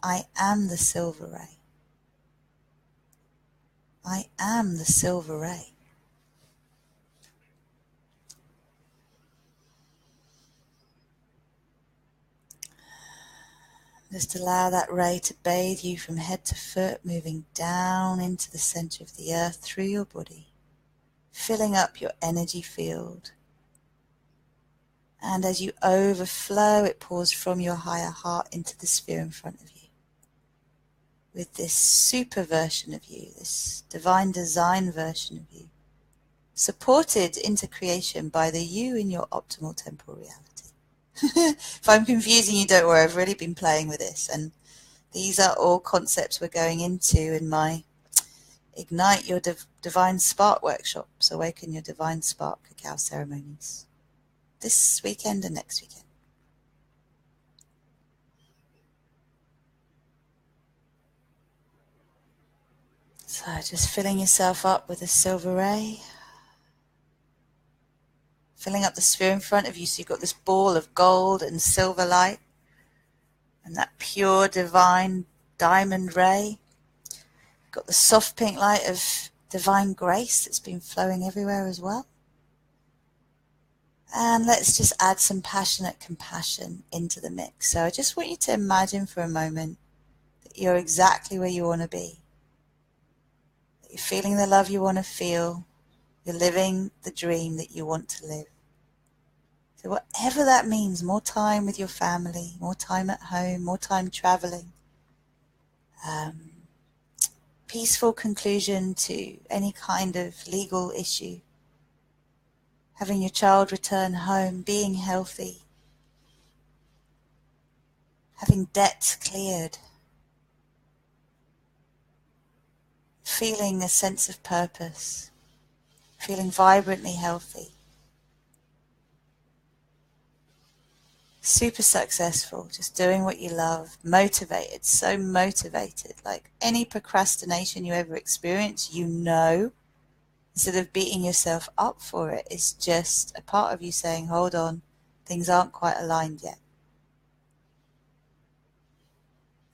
[SPEAKER 1] I am the silver ray. I am the silver ray. Just allow that ray to bathe you from head to foot, moving down into the center of the earth through your body, filling up your energy field. And as you overflow, it pours from your higher heart into the sphere in front of you. With this super version of you, this divine design version of you, supported into creation by the you in your optimal temporal reality. If I'm confusing you, don't worry, I've really been playing with this, and these are all concepts we're going into in my Ignite Your Divine Spark workshops, Awaken Your Divine Spark cacao ceremonies, this weekend and next weekend. So just filling yourself up with a silver ray, filling up the sphere in front of you so you've got this ball of gold and silver light, and that pure divine diamond ray. Got the soft pink light of divine grace that's been flowing everywhere as well. And let's just add some passionate compassion into the mix. So I just want you to imagine for a moment that you're exactly where you want to be. That you're feeling the love you want to feel. You're living the dream that you want to live. So whatever that means, more time with your family, more time at home, more time traveling, peaceful conclusion to any kind of legal issue, having your child return home, being healthy, having debts cleared, feeling a sense of purpose, feeling vibrantly healthy, super successful, just doing what you love, motivated, so motivated. Like any procrastination you ever experience, you know, instead of beating yourself up for it, it's just a part of you saying, hold on, things aren't quite aligned yet.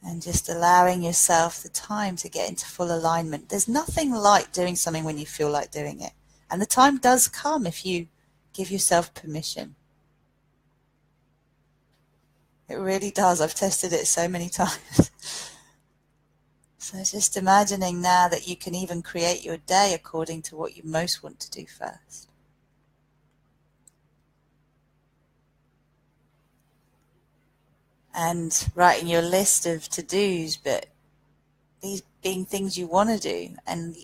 [SPEAKER 1] And just allowing yourself the time to get into full alignment. There's nothing like doing something when you feel like doing it. And the time does come if you give yourself permission. It really does. I've tested it so many times. So just imagining now that you can even create your day according to what you most want to do first. And writing your list of to-dos, but these being things you want to do, and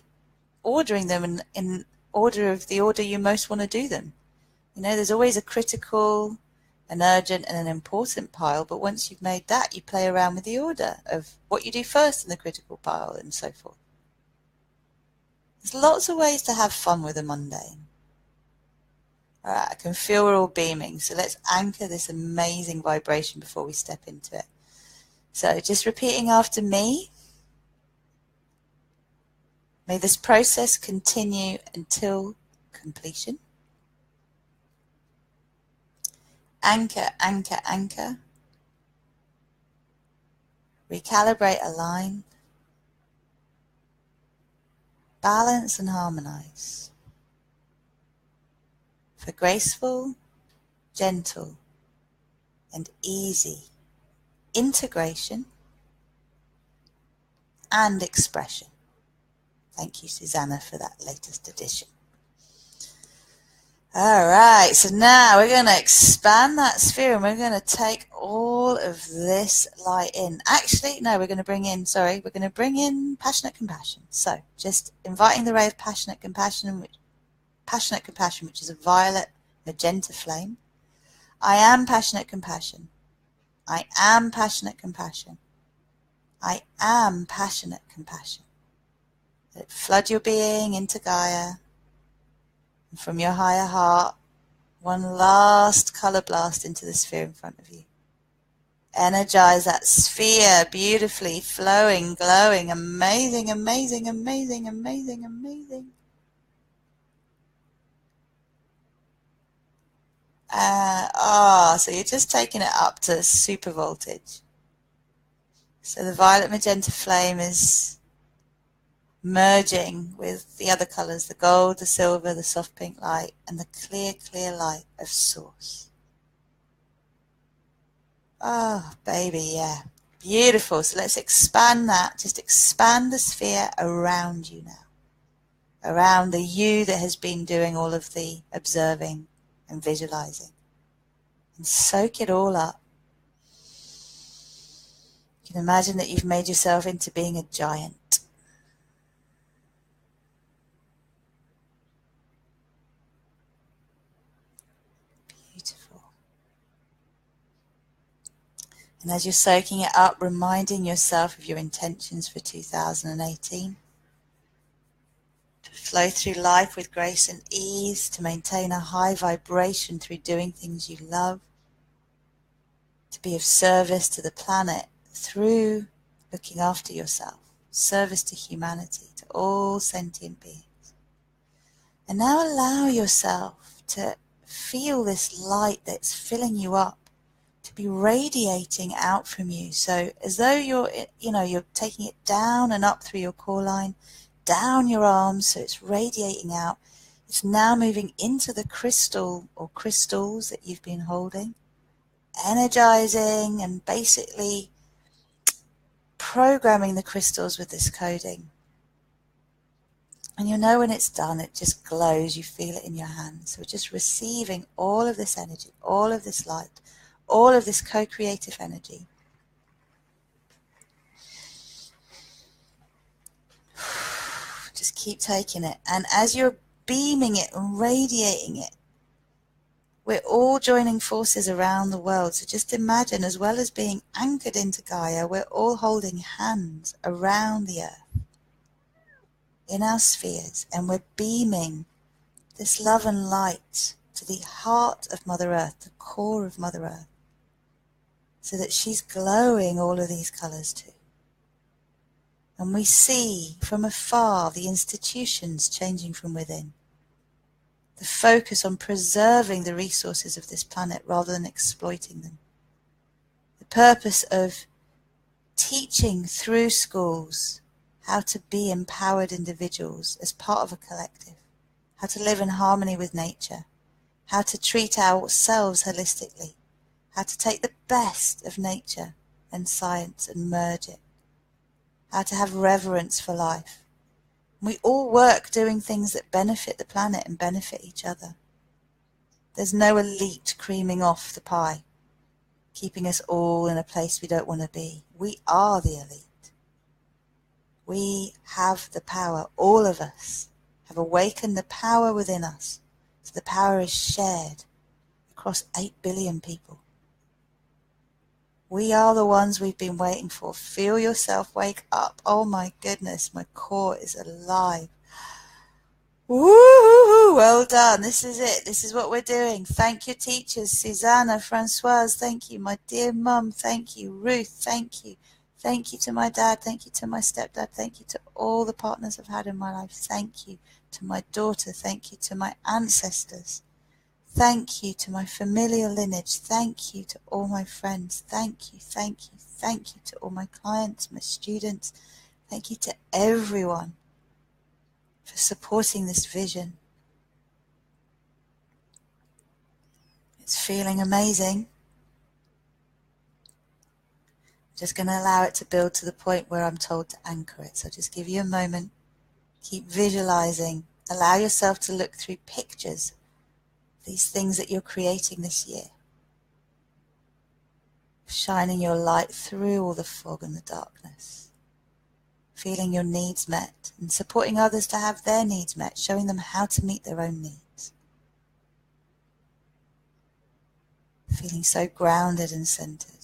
[SPEAKER 1] ordering them in order of the order you most want to do them. You know, there's always a critical, an urgent, and an important pile, but once you've made that, you play around with the order of what you do first in the critical pile and so forth. There's lots of ways to have fun with a mundane. All right, I can feel we're all beaming, so let's anchor this amazing vibration before we step into it. So just repeating after me. May this process continue until completion. Anchor, anchor, anchor. Recalibrate, align. Balance and harmonize. For graceful, gentle, and easy integration and expression. Thank you, Susanna, for that latest addition. All right, so now we're going to expand that sphere and we're going to take all of this light in. Actually, no, we're going to bring in passionate compassion. So just inviting the ray of passionate compassion, which is a violet magenta flame. I am passionate compassion. I am passionate compassion. I am passionate compassion. Let it flood your being into Gaia. And from your higher heart, one last color blast into the sphere in front of you. Energize that sphere beautifully, flowing, glowing, amazing, amazing, amazing, amazing, amazing. So you're just taking it up to super voltage. So the violet magenta flame is merging with the other colours, the gold, the silver, the soft pink light, and the clear, clear light of Source. Oh, baby, yeah. Beautiful. So let's expand that. Just expand the sphere around you now. Around the you that has been doing all of the observing and visualizing. And soak it all up. You can imagine that you've made yourself into being a giant. Beautiful. And as you're soaking it up, reminding yourself of your intentions for 2018. To flow through life with grace and ease, to maintain a high vibration through doing things you love, to be of service to the planet through looking after yourself, service to humanity, to all sentient beings. And now allow yourself to feel this light that's filling you up, to be radiating out from you. So as though you're taking it down and up through your core line, down your arms, so it's radiating out. It's now moving into the crystal or crystals that you've been holding, energizing and basically programming the crystals with this coding. And you'll know when it's done, it just glows, you feel it in your hands. So we're just receiving all of this energy, all of this light, all of this co-creative energy. Just keep taking it. And as you're beaming it and radiating it, we're all joining forces around the world. So just imagine, as well as being anchored into Gaia, we're all holding hands around the earth in our spheres, and we're beaming this love and light to the heart of Mother Earth, the core of Mother Earth, so that she's glowing all of these colors too. And we see from afar the institutions changing from within. The focus on preserving the resources of this planet rather than exploiting them. The purpose of teaching through schools how to be empowered individuals as part of a collective, how to live in harmony with nature, how to treat ourselves holistically, how to take the best of nature and science and merge it, how to have reverence for life. We all work doing things that benefit the planet and benefit each other. There's no elite creaming off the pie, keeping us all in a place we don't want to be. We are the elite. We have the power, all of us have awakened the power within us. So the power is shared across 8 billion people. We are the ones we've been waiting for. Feel yourself wake up. Oh my goodness, my core is alive. Woo! Well done. This is it. This is what we're doing. Thank you, teachers. Susanna, Françoise, thank you. My dear mum, thank you. Ruth, thank you. Thank you to my dad. Thank you to my stepdad. Thank you to all the partners I've had in my life. Thank you to my daughter. Thank you to my ancestors. Thank you to my familial lineage. Thank you to all my friends. Thank you, thank you, thank you to all my clients, my students. Thank you to everyone for supporting this vision. It's feeling amazing. I'm just going to allow it to build to the point where I'm told to anchor it. So just give you a moment. Keep visualizing. Allow yourself to look through pictures, these things that you're creating this year. Shining your light through all the fog and the darkness. Feeling your needs met and supporting others to have their needs met, showing them how to meet their own needs. Feeling so grounded and centered.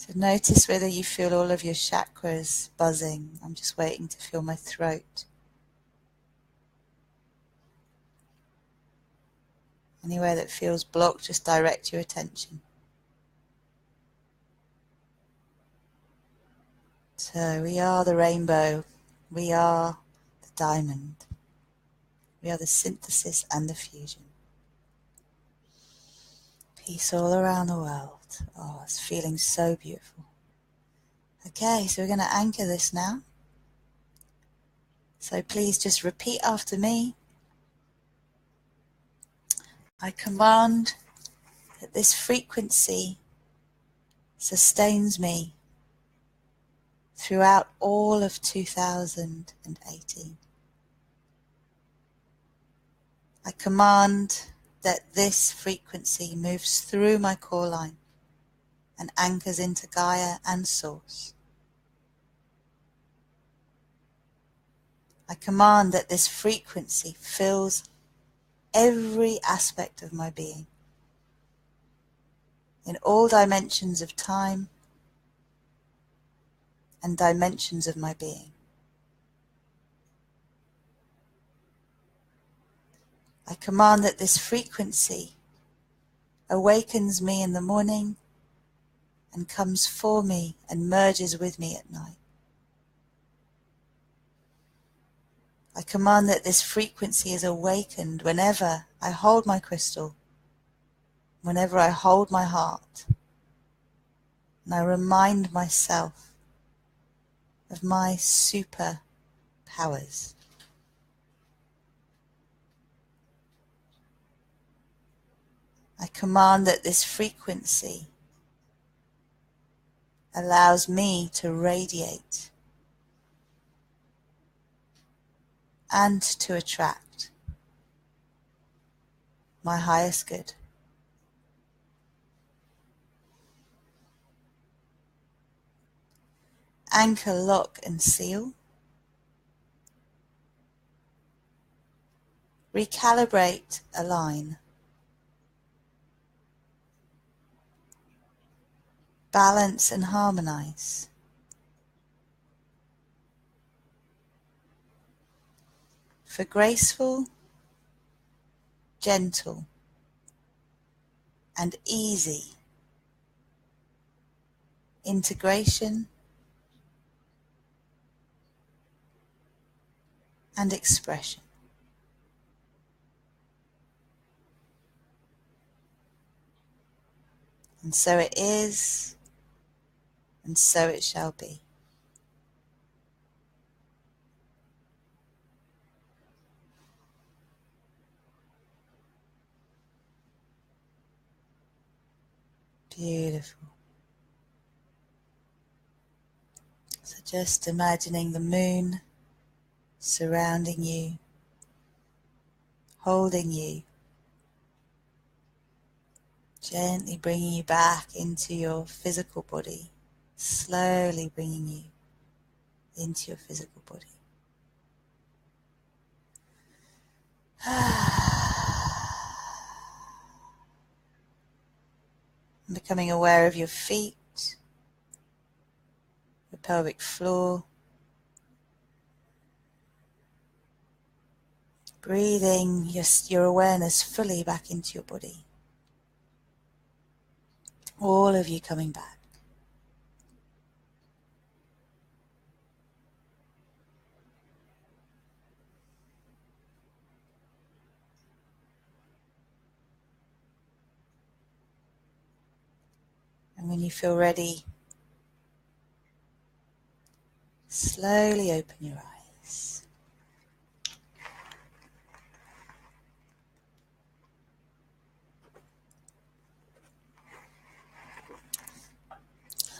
[SPEAKER 1] So notice whether you feel all of your chakras buzzing. I'm just waiting to feel my throat. Anywhere that feels blocked, just direct your attention. So we are the rainbow. We are the diamond. We are the synthesis and the fusion. Peace all around the world. Oh, it's feeling so beautiful. Okay, so we're going to anchor this now. So please just repeat after me. I command that this frequency sustains me throughout all of 2018. I command that this frequency moves through my core line and anchors into Gaia and Source. I command that this frequency fills every aspect of my being, in all dimensions of time and dimensions of my being. I command that this frequency awakens me in the morning and comes for me and merges with me at night. I command that this frequency is awakened whenever I hold my crystal, whenever I hold my heart, and I remind myself of my super powers. I command that this frequency allows me to radiate and to attract my highest good. Anchor, lock, and seal. Recalibrate, align. Balance and harmonize. For graceful, gentle, and easy integration and expression. And so it is, and so it shall be. Beautiful. So just imagining the moon surrounding you, holding you, gently bringing you back into your physical body, slowly bringing you into your physical body. And becoming aware of your feet, your pelvic floor, breathing your awareness fully back into your body. All of you coming back. And when you feel ready, slowly open your eyes.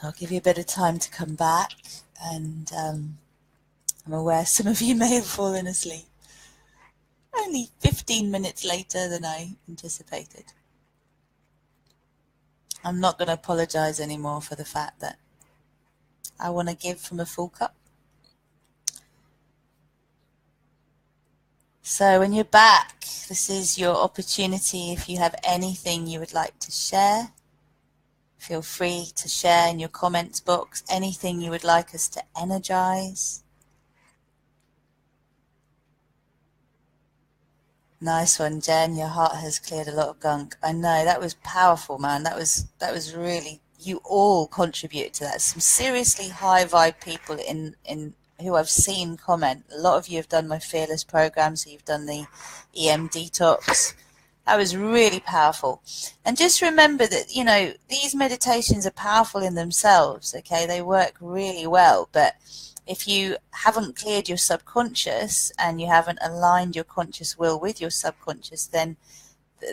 [SPEAKER 1] I'll give you a bit of time to come back, and I'm aware some of you may have fallen asleep. Only 15 minutes later than I anticipated. I'm not going to apologize anymore for the fact that I want to give from a full cup. So when you're back, this is your opportunity. If you have anything you would like to share, Feel free to share in your comments box anything you would like us to energize. Nice one, Jen. Your heart has cleared a lot of gunk. I know, that was powerful, man. That was really, you all contributed to that. Some seriously high vibe people in who I've seen comment. A lot of you have done my Fearless program, so you've done the EM detox. That was really powerful. And just remember that, you know, these meditations are powerful in themselves, okay? They work really well, but if you haven't cleared your subconscious and you haven't aligned your conscious will with your subconscious, then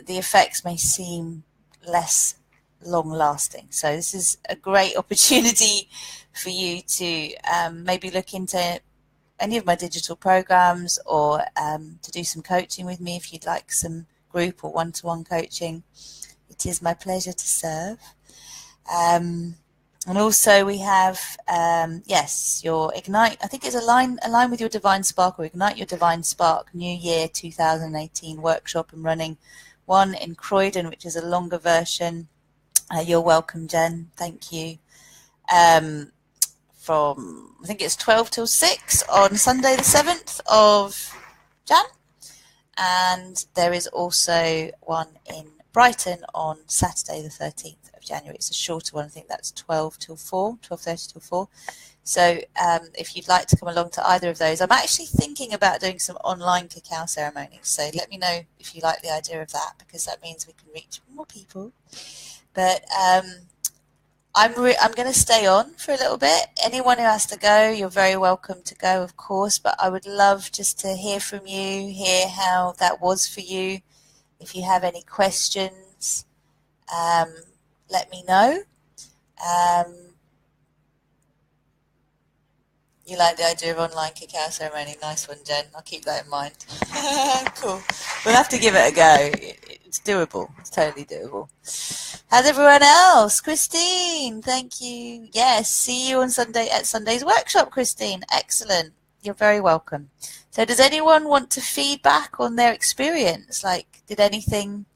[SPEAKER 1] the effects may seem less long lasting. So this is a great opportunity for you to maybe look into any of my digital programs, or to do some coaching with me if you'd like some group or one-to-one coaching. It is my pleasure to serve. And also we have, yes, your Ignite, I think it's Align with Your Divine Spark, or Ignite Your Divine Spark New Year 2018 workshop. I'm running one in Croydon, which is a longer version. You're welcome, Jen. Thank you. From, I think it's 12 till 6 on Sunday the 7th of Jan. And there is also one in Brighton on Saturday the 13th of January. It's a shorter one. I think that's 12 till 4, 12:30 till 4. So if you'd like to come along to either of those, I'm actually thinking about doing some online cacao ceremonies. So let me know if you like the idea of that, because that means we can reach more people. But I'm going to stay on for a little bit. Anyone who has to go, you're very welcome to go, of course. But I would love just to hear from you, hear how that was for you. If you have any questions, let me know. You like the idea of online cacao ceremony? Nice one, Jen. I'll keep that in mind. Cool. We'll have to give it a go. It's doable. It's totally doable. How's everyone else? Christine, thank you. Yes, see you on Sunday at Sunday's workshop, Christine. Excellent. You're very welcome. So does anyone want to feedback on their experience? Like, did anything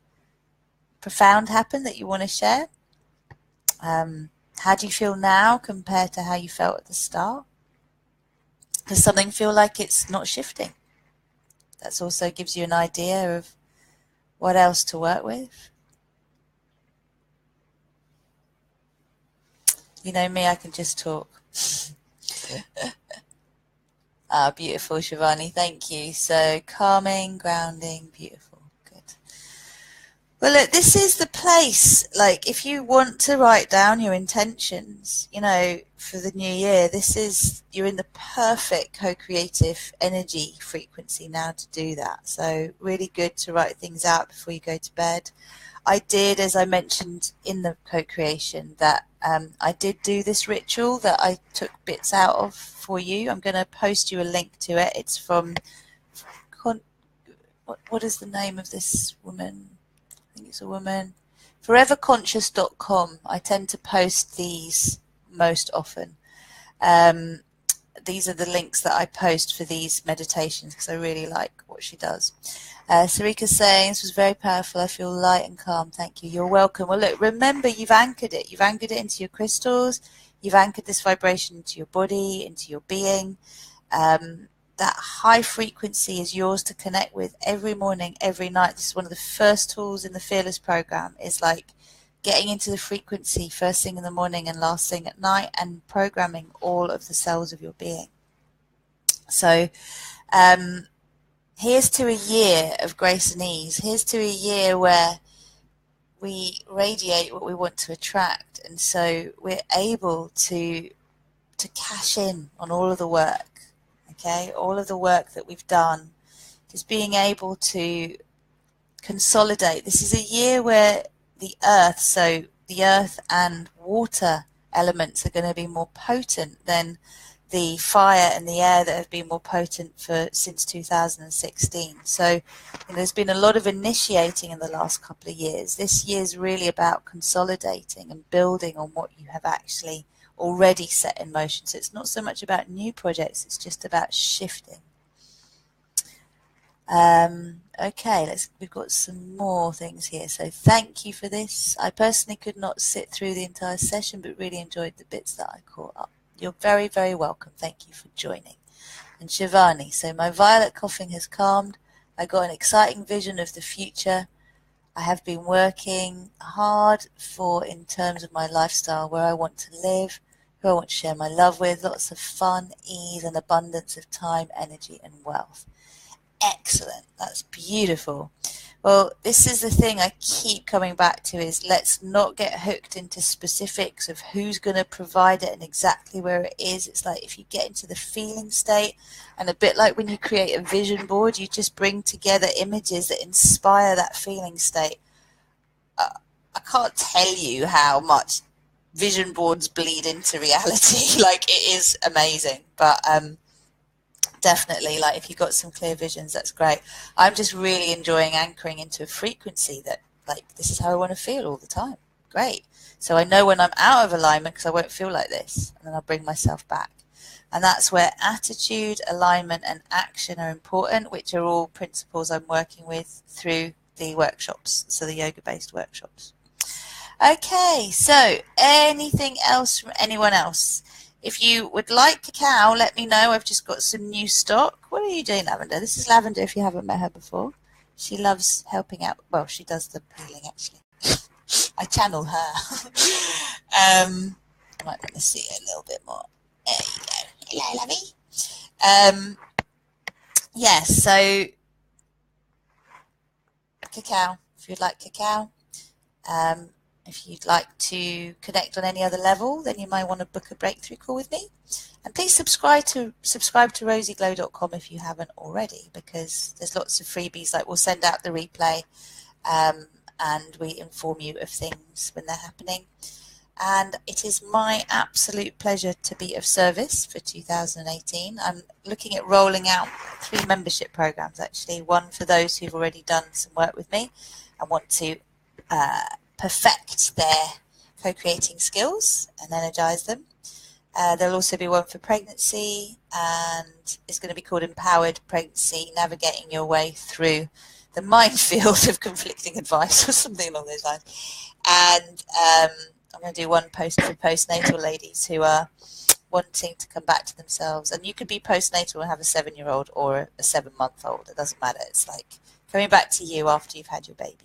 [SPEAKER 1] profound happen that you want to share? How do you feel now compared to how you felt at the start? Does something feel like it's not shifting? That also gives you an idea of what else to work with. You know me, I can just talk. Ah, beautiful, Shivani. Thank you. So calming, grounding, beautiful. Good. Well, look, this is the place. Like, if you want to write down your intentions, you know, for the new year, you're in the perfect co-creative energy frequency now to do that. So really good to write things out before you go to bed. I did, as I mentioned in the co-creation, that I did do this ritual that I took bits out of for you. I'm going to post you a link to it. It's from, what is the name of this woman? I think it's a woman. Foreverconscious.com. I tend to post these most often. These are the links that I post for these meditations because I really like what she does. Sarika's saying, this was very powerful. I feel light and calm. Thank you. You're welcome. Well, look, remember, you've anchored it. You've anchored it into your crystals. You've anchored this vibration into your body, into your being. That high frequency is yours to connect with every morning, every night. This is one of the first tools in the Fearless program, is like getting into the frequency first thing in the morning and last thing at night, and programming all of the cells of your being. So here's to a year of grace and ease. Here's to a year where we radiate what we want to attract, and so we're able to cash in on all of the work, okay? All of the work that we've done, just being able to consolidate. This is a year where the earth and water elements are going to be more potent than the fire and the air that have been more potent since 2016. So there's been a lot of initiating in the last couple of years. This year is really about consolidating and building on what you have actually already set in motion. So it's not so much about new projects, it's just about shifting. Okay, we've got some more things here. So thank you for this. I personally could not sit through the entire session, but really enjoyed the bits that I caught up. You're very, very welcome. Thank you for joining. And Shivani, so my violet coughing has calmed. I got an exciting vision of the future. I have been working hard in terms of my lifestyle, where I want to live, who I want to share my love with, lots of fun, ease, and abundance of time, energy, and wealth. Excellent. That's beautiful. Well, this is the thing I keep coming back to, is let's not get hooked into specifics of who's going to provide it and exactly where it is. It's like if you get into the feeling state, and a bit like when you create a vision board, you just bring together images that inspire that feeling state. I can't tell you how much vision boards bleed into reality. Like, it is amazing. But definitely, like, if you've got some clear visions, that's great. I'm just really enjoying anchoring into a frequency that, like, this is how I want to feel all the time. Great. So I know when I'm out of alignment, because I won't feel like this, and then I'll bring myself back. And that's where attitude, alignment, and action are important, which are all principles I'm working with through the workshops, so the yoga-based workshops. Okay, so anything else from anyone else? If you would like cacao, let me know. I've just got some new stock. What are you doing, Lavender? This is Lavender, if you haven't met her before. She loves helping out. Well, she does the healing, actually. I channel her. I might want to see her a little bit more. There you go. Hello, lovey. Yes, so cacao, if you'd like cacao. If you'd like to connect on any other level, then you might want to book a breakthrough call with me. And please subscribe to rosieglow.com if you haven't already, because there's lots of freebies. Like, we'll send out the replay, and we inform you of things when they're happening. And it is my absolute pleasure to be of service for 2018. I'm looking at rolling out 3 membership programs, actually. One for those who've already done some work with me and want to perfect their co-creating skills and energize them. There'll also be one for pregnancy, and it's going to be called Empowered Pregnancy, Navigating Your Way Through the Minefield of Conflicting Advice, or something along those lines. And I'm going to do one post for postnatal ladies who are wanting to come back to themselves. And you could be postnatal and have a 7-year-old or a 7-month-old. It doesn't matter. It's like coming back to you after you've had your baby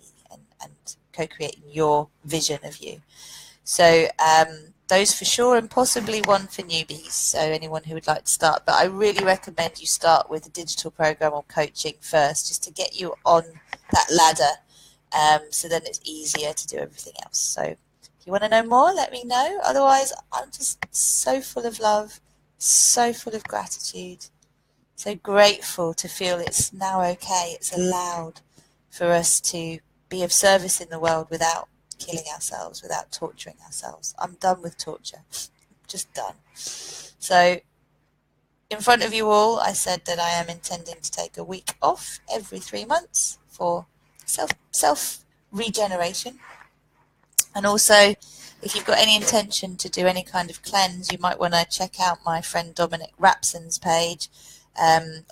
[SPEAKER 1] and co-creating your vision of you. So those for sure, and possibly one for newbies, so anyone who would like to start. But I really recommend you start with a digital program or coaching first, just to get you on that ladder, so then it's easier to do everything else. So if you want to know more, let me know. Otherwise, I'm just so full of love, so full of gratitude, so grateful to feel it's now okay, it's allowed for us to be of service in the world without killing ourselves, without torturing ourselves. I'm done with torture. Just done. So in front of you all, I said that I am intending to take a week off every 3 months for self regeneration. And also, if you've got any intention to do any kind of cleanse, you might want to check out my friend Dominic Rapson's page,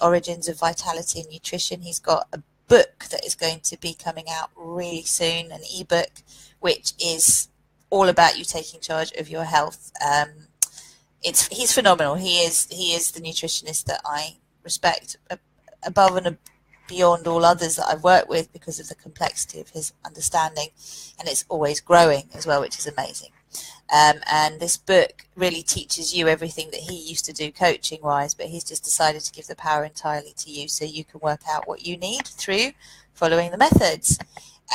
[SPEAKER 1] Origins of Vitality and Nutrition. He's got a book that is going to be coming out really soon, an ebook, which is all about you taking charge of your health. He's phenomenal. He is the nutritionist that I respect above and beyond all others that I've worked with, because of the complexity of his understanding, and it's always growing as well, which is amazing. And this book really teaches you everything that he used to do coaching wise, but he's just decided to give the power entirely to you, so you can work out what you need through following the methods.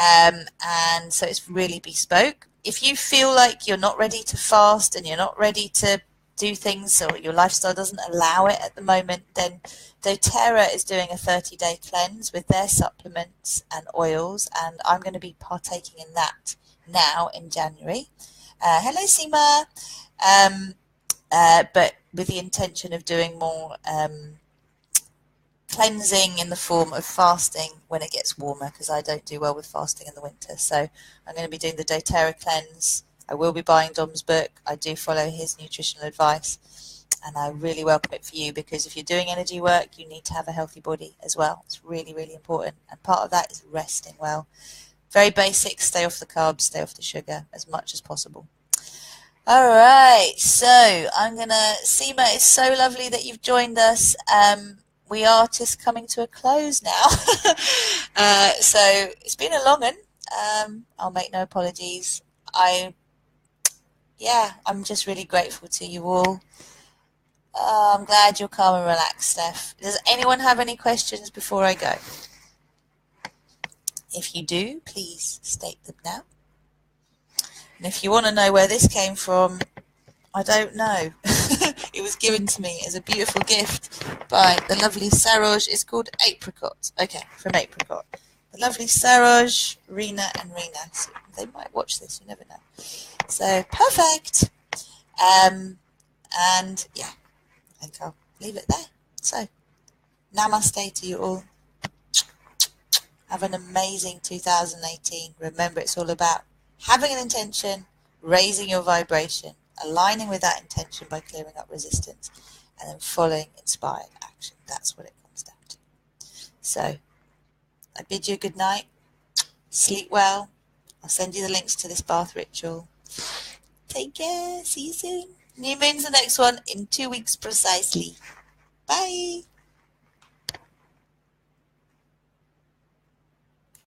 [SPEAKER 1] And so it's really bespoke. If you feel like you're not ready to fast and you're not ready to do things, or your lifestyle doesn't allow it at the moment, then doTERRA is doing a 30-day cleanse with their supplements and oils, and I'm going to be partaking in that now in January. Hello, Seema. But with the intention of doing more cleansing in the form of fasting when it gets warmer, because I don't do well with fasting in the winter. So I'm going to be doing the doTERRA cleanse. I will be buying Dom's book. I do follow his nutritional advice. And I really welcome it for you, because if you're doing energy work, you need to have a healthy body as well. It's really, really important. And part of that is resting well. Very basic, stay off the carbs, stay off the sugar as much as possible. All right, so I'm going to, Seema, it's so lovely that you've joined us. We are just coming to a close now. So it's been a long one. I'll make no apologies. I'm just really grateful to you all. I'm glad you're calm and relaxed, Steph. Does anyone have any questions before I go? If you do, please state them now. And if you want to know where this came from, I don't know. It was given to me as a beautiful gift by the lovely Saroj. It's called Apricot. Okay, from Apricot. The lovely Saroj, Rena and Rena. So they might watch this, you never know. So, perfect. And yeah, I think I'll leave it there. So, namaste to you all. Have an amazing 2018. Remember, it's all about having an intention, raising your vibration, aligning with that intention by clearing up resistance, and then following inspired action. That's what it comes down to. So, I bid you a good night. Sleep well. I'll send you the links to this bath ritual. Take care. See you soon. New moon's the next one in 2 weeks precisely. Bye.